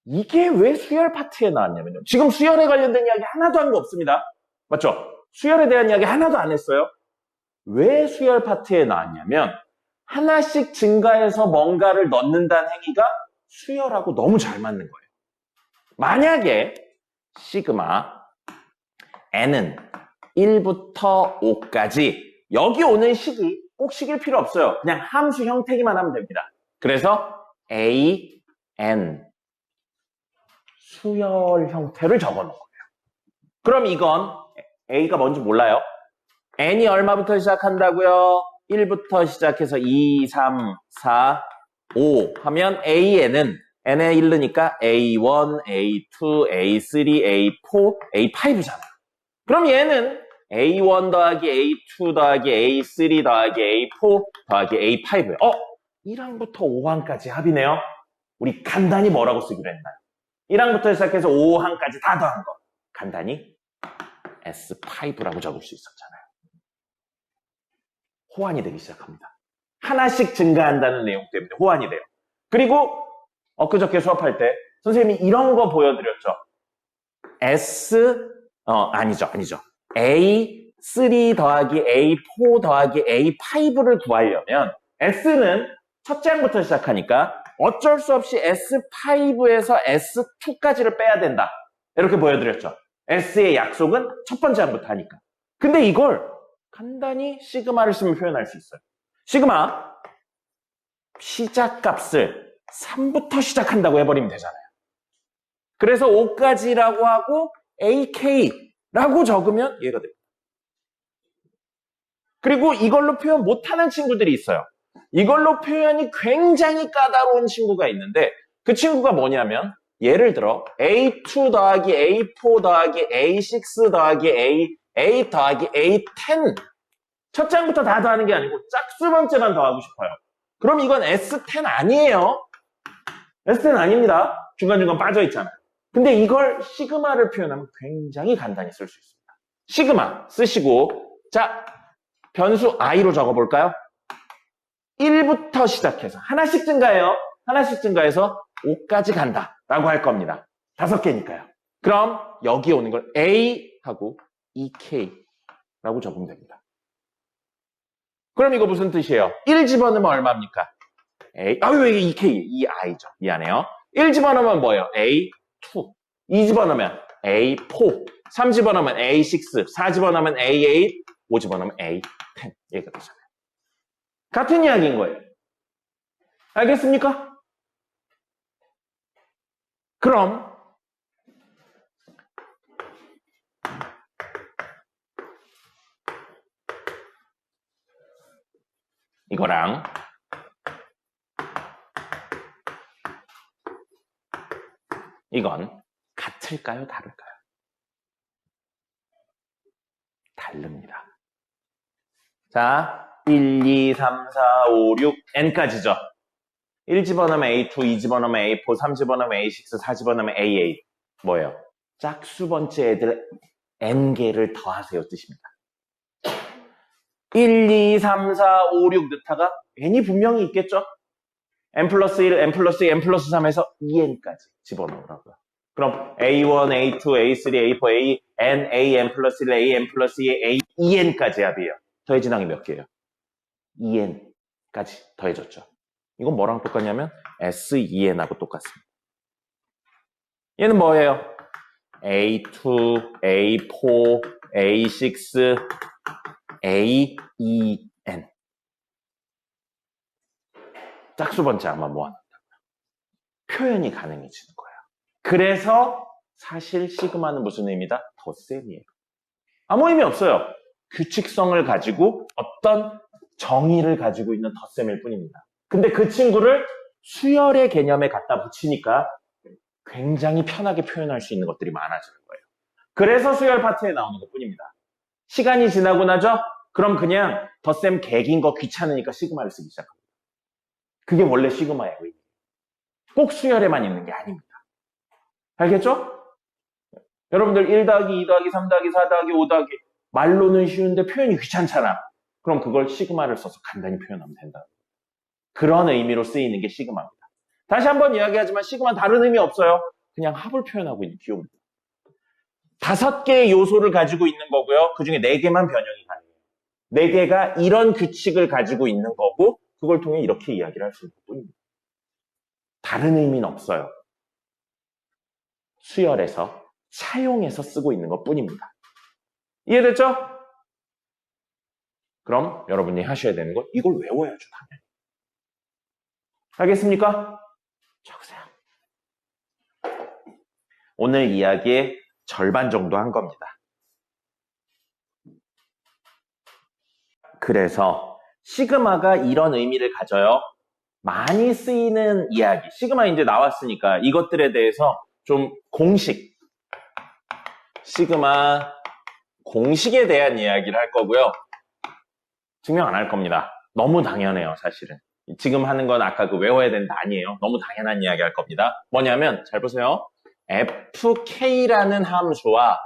이게 왜 수열 파트에 나왔냐면요. 지금 수열에 관련된 이야기 하나도 한 거 없습니다. 맞죠? 수열에 대한 이야기 하나도 안 했어요. 왜 수열 파트에 나왔냐면 하나씩 증가해서 뭔가를 넣는다는 행위가 수열하고 너무 잘 맞는 거예요. 만약에 시그마 n은 1부터 5까지 여기 오는 식이 꼭 식일 필요 없어요. 그냥 함수 형태기만 하면 됩니다. 그래서 a, n 수열 형태를 적어놓은 거예요. 그럼 이건 a가 뭔지 몰라요. n이 얼마부터 시작한다고요? 1부터 시작해서 2, 3, 4, 5 하면 an은 n에 1느니까 a1, a2, a3, a4, a5잖아요. 그럼 얘는 a1 더하기 a2 더하기 a3 더하기 a4 더하기 a5예요. 1항부터 5항까지 합이네요. 우리 간단히 뭐라고 쓰기로 했나요? 1항부터 시작해서 5항까지 다 더한 거. 간단히 S5라고 적을 수 있었잖아요. 호환이 되기 시작합니다. 하나씩 증가한다는 내용 때문에 호환이 돼요. 그리고 엊그저께 수업할 때 선생님이 이런 거 보여드렸죠. 아니죠. A3 더하기 A4 더하기 A5를 구하려면 S는 첫째 항부터 시작하니까 어쩔 수 없이 S5에서 S2까지를 빼야 된다. 이렇게 보여드렸죠. S의 약속은 첫 번째 항부터 하니까. 근데 이걸 간단히 시그마를 쓰면 표현할 수 있어요. 시그마 시작값을 3부터 시작한다고 해버리면 되잖아요. 그래서 5까지라고 하고 AK라고 적으면 얘가 됩니다. 그리고 이걸로 표현 못하는 친구들이 있어요. 이걸로 표현이 굉장히 까다로운 친구가 있는데 그 친구가 뭐냐면 예를 들어 A2 더하기 A4 더하기 A6 더하기 A8 더하기 A10 첫 장부터 다 더하는 게 아니고 짝수 번째만 더하고 싶어요. 그럼 이건 S10 아니에요. S10 아닙니다. 중간중간 빠져있잖아요. 근데 이걸 시그마를 표현하면 굉장히 간단히 쓸 수 있습니다. 시그마 쓰시고 자 변수 i로 적어볼까요? 1부터 시작해서 하나씩 증가해요. 하나씩 증가해서 5까지 간다 라고 할 겁니다. 5개니까요. 그럼 여기 오는 걸 A 하고 EK라고 적으면 됩니다. 그럼 이거 무슨 뜻이에요? 1 집어넣으면 얼마입니까? A, 왜 이게 EK? EI죠. 미안해요. 1 집어넣으면 뭐예요? A2. 2 집어넣으면 A4. 3 집어넣으면 A6. 4 집어넣으면 A8. 5 집어넣으면 A10. 얘가 되잖아요. 같은 이야기인 거예요. 알겠습니까? 그럼 이거랑 이건 같은 같을까요? 다를까요? 다릅니다. 자, 1, 2, 3, 4, 5, 6, n까지죠. 1 집어넣으면 A2, 2 집어넣으면 A4, 3 집어넣으면 A6, 4 집어넣으면 A8. 뭐예요? 짝수 번째 애들 n개를 더하세요 뜻입니다. 1, 2, 3, 4, 5, 6 넣다가 n이 분명히 있겠죠? n 플러스 1, n 플러스 2, n 플러스 3에서 2n까지 집어넣으라고요. 그럼 A1, A2, A3, A4, A, N, A, N 플러스 1, A, N 플러스 2, A, 2n까지 합이에요. 더해진 항이 몇 개예요? 2n까지 더해졌죠. 이건 뭐랑 똑같냐면 S2n하고 똑같습니다. 얘는 뭐예요? A2, A4, A6, A2n. 짝수 번째 아마 모아놨다고요. 표현이 가능해지는 거예요. 그래서 사실 시그마는 무슨 의미다? 덧셈이에요. 아무 의미 없어요. 규칙성을 가지고 어떤 정의를 가지고 있는 덧셈일 뿐입니다. 근데 그 친구를 수열의 개념에 갖다 붙이니까 굉장히 편하게 표현할 수 있는 것들이 많아지는 거예요. 그래서 수열 파트에 나오는 것 뿐입니다. 시간이 지나고 나죠? 그럼 그냥 덧셈 개긴 거 귀찮으니까 시그마를 쓰기 시작합니다. 그게 원래 시그마의 의미. 꼭 수열에만 있는 게 아닙니다. 알겠죠? 여러분들 1 더하기 2 더하기 3 더하기 4 더하기 5 더하기 말로는 쉬운데 표현이 귀찮잖아. 그럼 그걸 시그마를 써서 간단히 표현하면 된다. 그런 의미로 쓰이는 게 시그마입니다. 다시 한번 이야기하지만 시그마는 다른 의미 없어요. 그냥 합을 표현하고 있는 기호입니다. 5개의 요소를 가지고 있는 거고요. 그 중에 4개만 변형이 가능해요. 4개가 이런 규칙을 가지고 있는 거고 그걸 통해 이렇게 이야기를 할 수 있는 뿐입니다. 다른 의미는 없어요. 수열에서 차용해서 쓰고 있는 것 뿐입니다. 이해됐죠? 그럼 여러분이 하셔야 되는 건 이걸 외워야죠, 당연히. 알겠습니까? 적으세요. 오늘 이야기의 절반 정도 한 겁니다. 그래서 시그마가 이런 의미를 가져요. 많이 쓰이는 이야기. 시그마 이제 나왔으니까 이것들에 대해서 좀 공식, 시그마 공식에 대한 이야기를 할 거고요. 증명 안 할 겁니다. 너무 당연해요, 사실은. 지금 하는 건 아까 그 외워야 된다 아니에요. 너무 당연한 이야기 할 겁니다. 뭐냐면 잘 보세요. fk라는 함수와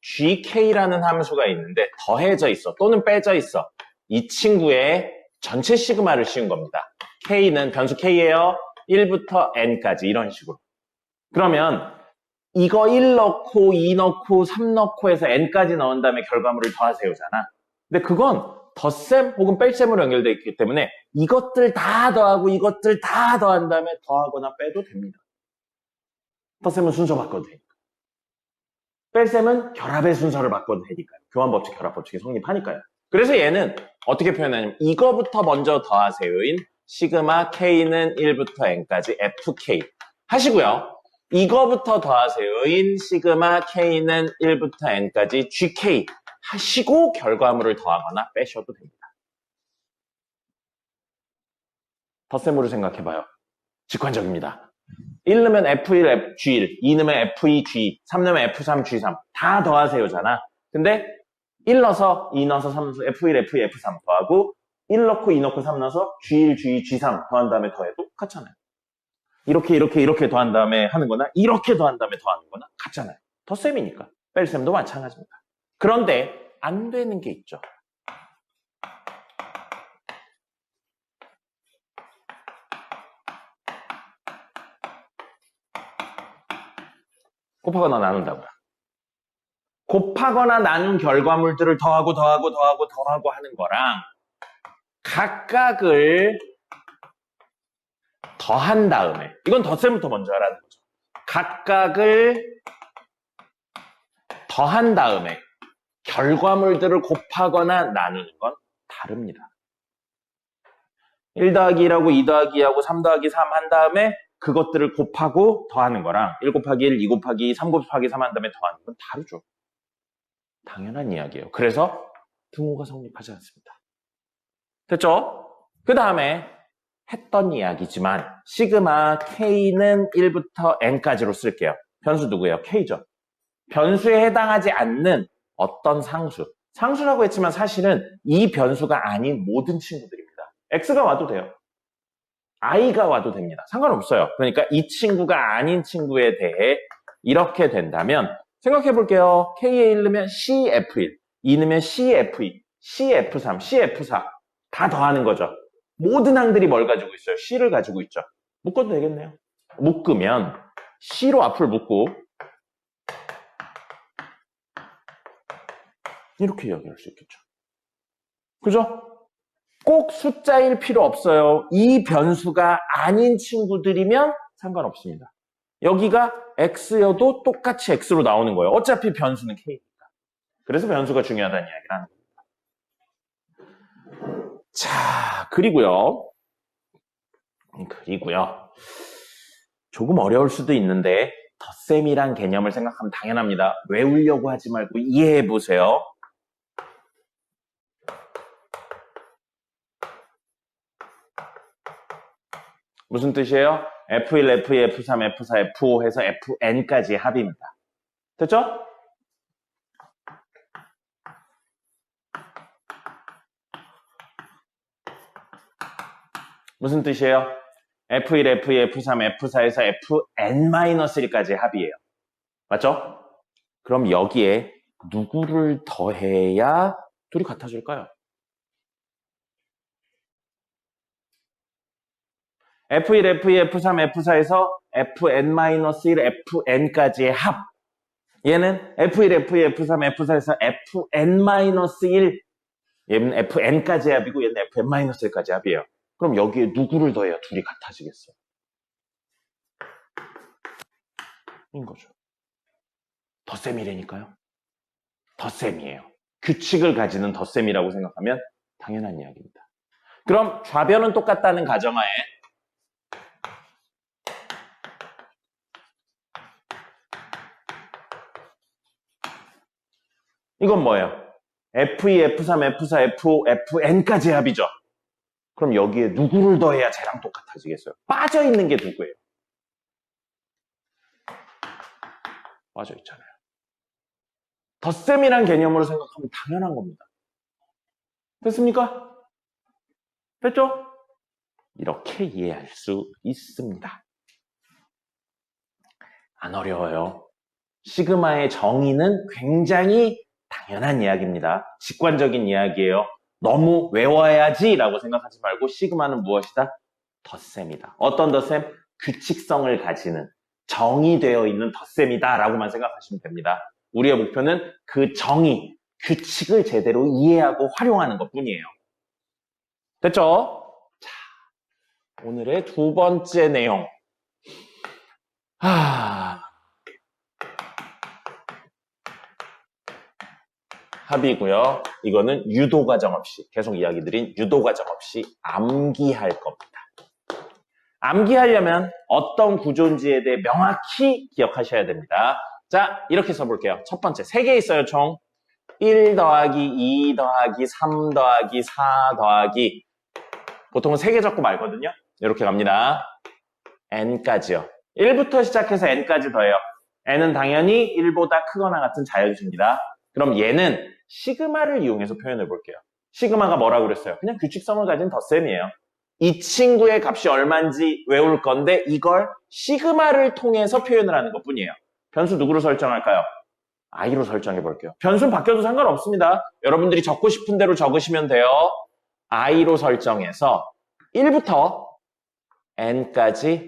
gk라는 함수가 있는데 더해져 있어 또는 빼져 있어. 이 친구의 전체 시그마를 씌운 겁니다. k는 변수 k예요. 1부터 n까지 이런 식으로. 그러면 이거 1 넣고 2 넣고 3 넣고 해서 n까지 넣은 다음에 결과물을 더하세요잖아. 근데 그건 덧셈 혹은 뺄셈으로 연결되어 있기 때문에 이것들 다 더하고 이것들 다 더한 다음에 더하거나 빼도 됩니다. 덧셈은 순서 바꿔도 되니까. 뺄셈은 결합의 순서를 바꿔도 되니까요. 교환법칙, 결합법칙이 성립하니까요. 그래서 얘는 어떻게 표현하냐면 이거부터 먼저 더하세요인 시그마 k는 1부터 n까지 fk 하시고요. 이거부터 더하세요인 시그마 k는 1부터 n까지 gk 하시고 결과물을 더하거나 빼셔도 됩니다. 덧셈으로 생각해봐요. 직관적입니다. 1 넣으면 F1, G1, 2 넣으면 F2, G2, 3 넣으면 F3, G3 다 더하세요잖아. 근데 1 넣어서 2 넣어서 3 넣어서 F1, F2, F3 더하고 1 넣고 2 넣고 3 넣어서 G1, G2, G3 더한 다음에 더해도 같잖아요. 이렇게 더한 다음에 하는 거나 이렇게 더한 다음에 더하는 거나 같잖아요. 덧셈이니까. 뺄셈도 마찬가지입니다. 그런데 안 되는 게 있죠. 곱하거나 나눈다고요. 곱하거나 나눈 결과물들을 더하고 하는 거랑 각각을 더한 다음에 이건 덧셈부터 먼저 하라는 거죠. 각각을 더한 다음에 결과물들을 곱하거나 나누는 건 다릅니다. 1 더하기 1하고 2 더하기 2하고 3 더하기 3 한 다음에 그것들을 곱하고 더하는 거랑 1 곱하기 1, 2 곱하기 2, 3 곱하기 3 한 다음에 더하는 건 다르죠. 당연한 이야기예요. 그래서 등호가 성립하지 않습니다. 됐죠? 그 다음에 했던 이야기지만 시그마 k는 1부터 n까지로 쓸게요. 변수 누구예요? k죠. 변수에 해당하지 않는 어떤 상수. 상수라고 했지만 사실은 이 변수가 아닌 모든 친구들입니다. x가 와도 돼요. i가 와도 됩니다. 상관없어요. 그러니까 이 친구가 아닌 친구에 대해 이렇게 된다면 생각해 볼게요. K에 1 넣으면 CF1, 2 넣으면 CF2, CF3, CF4 다 더하는 거죠. 모든 항들이 뭘 가지고 있어요? C를 가지고 있죠. 묶어도 되겠네요. 묶으면 C로 앞을 묶고 이렇게 이야기할 수 있겠죠. 그죠? 꼭 숫자일 필요 없어요. 이 변수가 아닌 친구들이면 상관없습니다. 여기가 x여도 똑같이 x로 나오는 거예요. 어차피 변수는 k니까. 그래서 변수가 중요하다는 이야기를 하는 겁니다. 자, 그리고요. 조금 어려울 수도 있는데 덧셈이란 개념을 생각하면 당연합니다. 외우려고 하지 말고 이해해 보세요. 무슨 뜻이에요? F1, F2, F3, F4, F5 해서 Fn까지의 합입니다. 됐죠? 무슨 뜻이에요? F1, F2, F3, F4에서 Fn-1까지의 합이에요. 맞죠? 그럼 여기에 누구를 더해야 둘이 같아질까요? F1, F2, F3, F4에서 Fn-1, Fn까지의 합. 얘는 F1, F2, F3, F4에서 Fn-1, 얘는 Fn까지의 합이고 얘는 Fn-1까지 합이에요. 그럼 여기에 누구를 더해야 둘이 같아지겠어요? 인 거죠. 덧셈이라니까요. 덧셈이에요. 규칙을 가지는 덧셈이라고 생각하면 당연한 이야기입니다. 그럼 좌변은 똑같다는 가정하에 이건 뭐예요? F2, F3, F4, F5, Fn까지의 합이죠. 그럼 여기에 누구를 더해야 쟤랑 똑같아지겠어요? 빠져있는 게 누구예요? 빠져있잖아요. 덧셈이란 개념으로 생각하면 당연한 겁니다. 됐습니까? 됐죠? 이렇게 이해할 수 있습니다. 안 어려워요. 시그마의 정의는 굉장히 당연한 이야기입니다. 직관적인 이야기예요. 너무 외워야지 라고 생각하지 말고 시그마는 무엇이다? 덧셈이다. 어떤 덧셈? 규칙성을 가지는 정의되어 있는 덧셈이다 라고만 생각하시면 됩니다. 우리의 목표는 그 정의, 규칙을 제대로 이해하고 활용하는 것 뿐이에요. 됐죠? 자, 오늘의 두 번째 내용. 합이고요. 이거는 유도 과정 없이, 계속 이야기 드린 유도 과정 없이 암기할 겁니다. 암기하려면 어떤 구조인지에 대해 명확히 기억하셔야 됩니다. 자, 이렇게 써볼게요. 첫 번째, 3개 있어요, 총. 1 더하기 2 더하기 3 더하기 4 더하기 보통은 3개 적고 말거든요. 이렇게 갑니다. n까지요. 1부터 시작해서 n까지 더해요. n은 당연히 1보다 크거나 같은 자연수입니다. 그럼 얘는 시그마를 이용해서 표현해 볼게요. 시그마가 뭐라고 그랬어요? 그냥 규칙성을 가진 덧셈이에요. 이 친구의 값이 얼마인지 외울 건데 이걸 시그마를 통해서 표현을 하는 것 뿐이에요. 변수 누구로 설정할까요? i로 설정해 볼게요. 변수는 바뀌어도 상관없습니다. 여러분들이 적고 싶은 대로 적으시면 돼요. i로 설정해서 1부터 n까지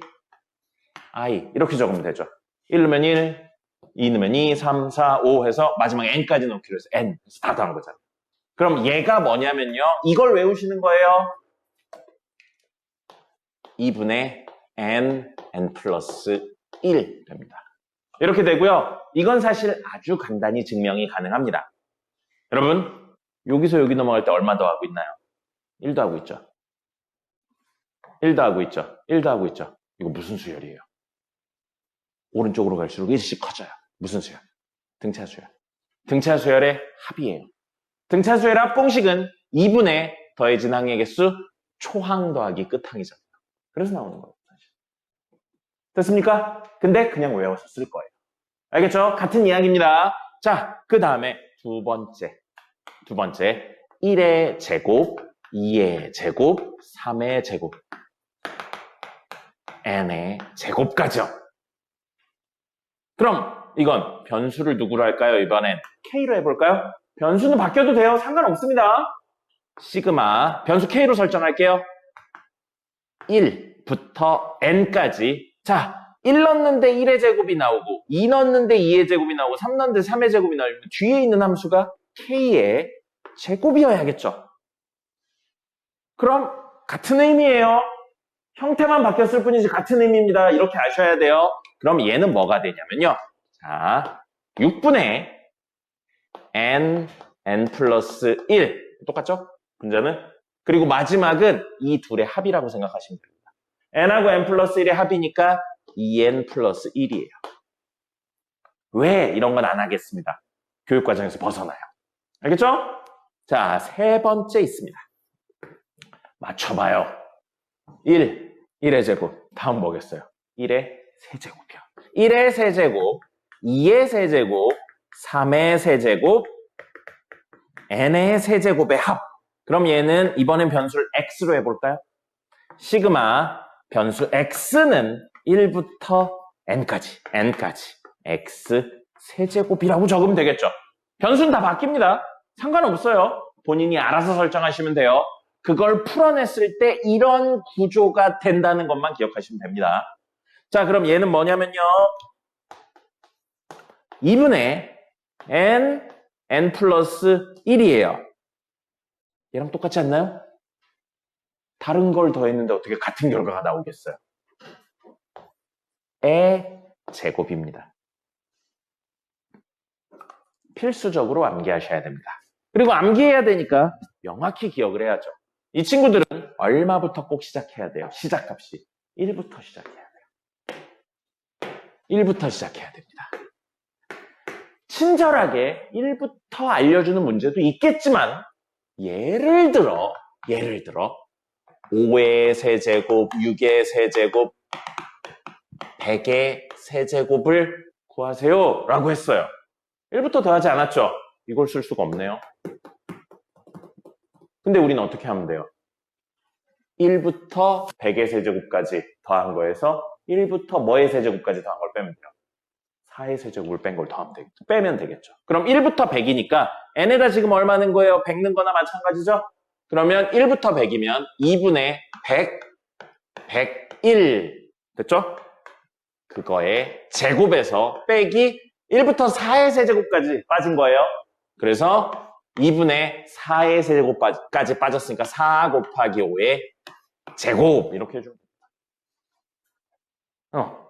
i 이렇게 적으면 되죠. 1 넣으면 1, 2 넣으면 2, 3, 4, 5 해서 마지막에 n까지 넣기로 해서 n 해서 다 더한 거잖아요. 그럼 얘가 뭐냐면요. 이걸 외우시는 거예요. 2분의 n 플러스 1 됩니다. 이렇게 되고요. 이건 사실 아주 간단히 증명이 가능합니다. 여러분, 여기서 여기 넘어갈 때 얼마 더 하고 있나요? 1도 하고 있죠. 1도 하고 있죠. 1도 하고 있죠. 이거 무슨 수열이에요? 오른쪽으로 갈수록 1씩 커져요. 무슨 수열? 등차수열. 등차수열의 합이에요. 등차수열의 합 공식은 2분의 더해진 항의 개수 초항 더하기 끝항이잖아요. 그래서 나오는 거예요. 사실. 됐습니까? 근데 그냥 외워서 쓸 거예요. 알겠죠? 같은 이야기입니다. 자, 그 다음에 두 번째 1의 제곱, 2의 제곱, 3의 제곱, n의 제곱까지요. 그럼 이건 변수를 누구로 할까요? 이번엔 k로 해볼까요? 변수는 바뀌어도 돼요. 상관없습니다. 시그마 변수 k로 설정할게요. 1부터 n까지. 자, 1 넣는데 1의 제곱이 나오고 2 넣는데 2의 제곱이 나오고 3 넣는데 3의 제곱이 나오면 뒤에 있는 함수가 k의 제곱이어야겠죠. 그럼 같은 의미예요. 형태만 바뀌었을 뿐이지 같은 의미입니다. 이렇게 아셔야 돼요. 그럼 얘는 뭐가 되냐면요. 자, 6분의 n 플러스 1. 똑같죠? 분자는? 그리고 마지막은 이 둘의 합이라고 생각하시면 됩니다. n하고 n 플러스 1의 합이니까 2n 플러스 1이에요. 왜 이런 건 안 하겠습니다. 교육과정에서 벗어나요. 알겠죠? 자, 세 번째 있습니다. 맞춰봐요. 1의 제곱. 다음 뭐겠어요? 1의 세제곱이요. 1의 세제곱, 2의 세제곱, 3의 세제곱, n의 세제곱의 합. 그럼 얘는 이번엔 변수를 x로 해볼까요? 시그마 변수 x는 1부터 n까지 x 세제곱이라고 적으면 되겠죠. 변수는 다 바뀝니다. 상관없어요. 본인이 알아서 설정하시면 돼요. 그걸 풀어냈을 때 이런 구조가 된다는 것만 기억하시면 됩니다. 자, 그럼 얘는 뭐냐면요. 2분의 n 플러스 1이에요. 얘랑 똑같지 않나요? 다른 걸 더했는데 어떻게 같은 결과가 나오겠어요? 의 제곱입니다. 필수적으로 암기하셔야 됩니다. 그리고 암기해야 되니까 명확히 기억을 해야죠. 이 친구들은 얼마부터 꼭 시작해야 돼요? 시작값이 1부터 시작해야 돼요. 1부터 시작해야 됩니다. 친절하게 1부터 알려주는 문제도 있겠지만 예를 들어 5의 세제곱, 6의 세제곱, 100의 세제곱을 구하세요 라고 했어요. 1부터 더하지 않았죠? 이걸 쓸 수가 없네요. 근데 우리는 어떻게 하면 돼요? 1부터 100의 세제곱까지 더한 거에서 1부터 뭐의 세제곱까지 더한 걸 빼면 돼요. 4의 세제곱을 빼면 되겠죠. 그럼 1부터 100이니까 n에다 지금 얼마 는 거예요? 100 는 거나 마찬가지죠? 그러면 1부터 100이면 2분의 100, 101 됐죠? 그거의 제곱에서 빼기 1부터 4의 세제곱까지 빠진 거예요. 그래서 2분의 4의 세제곱까지 빠졌으니까 4 곱하기 5의 제곱 이렇게 해주면 됩니다.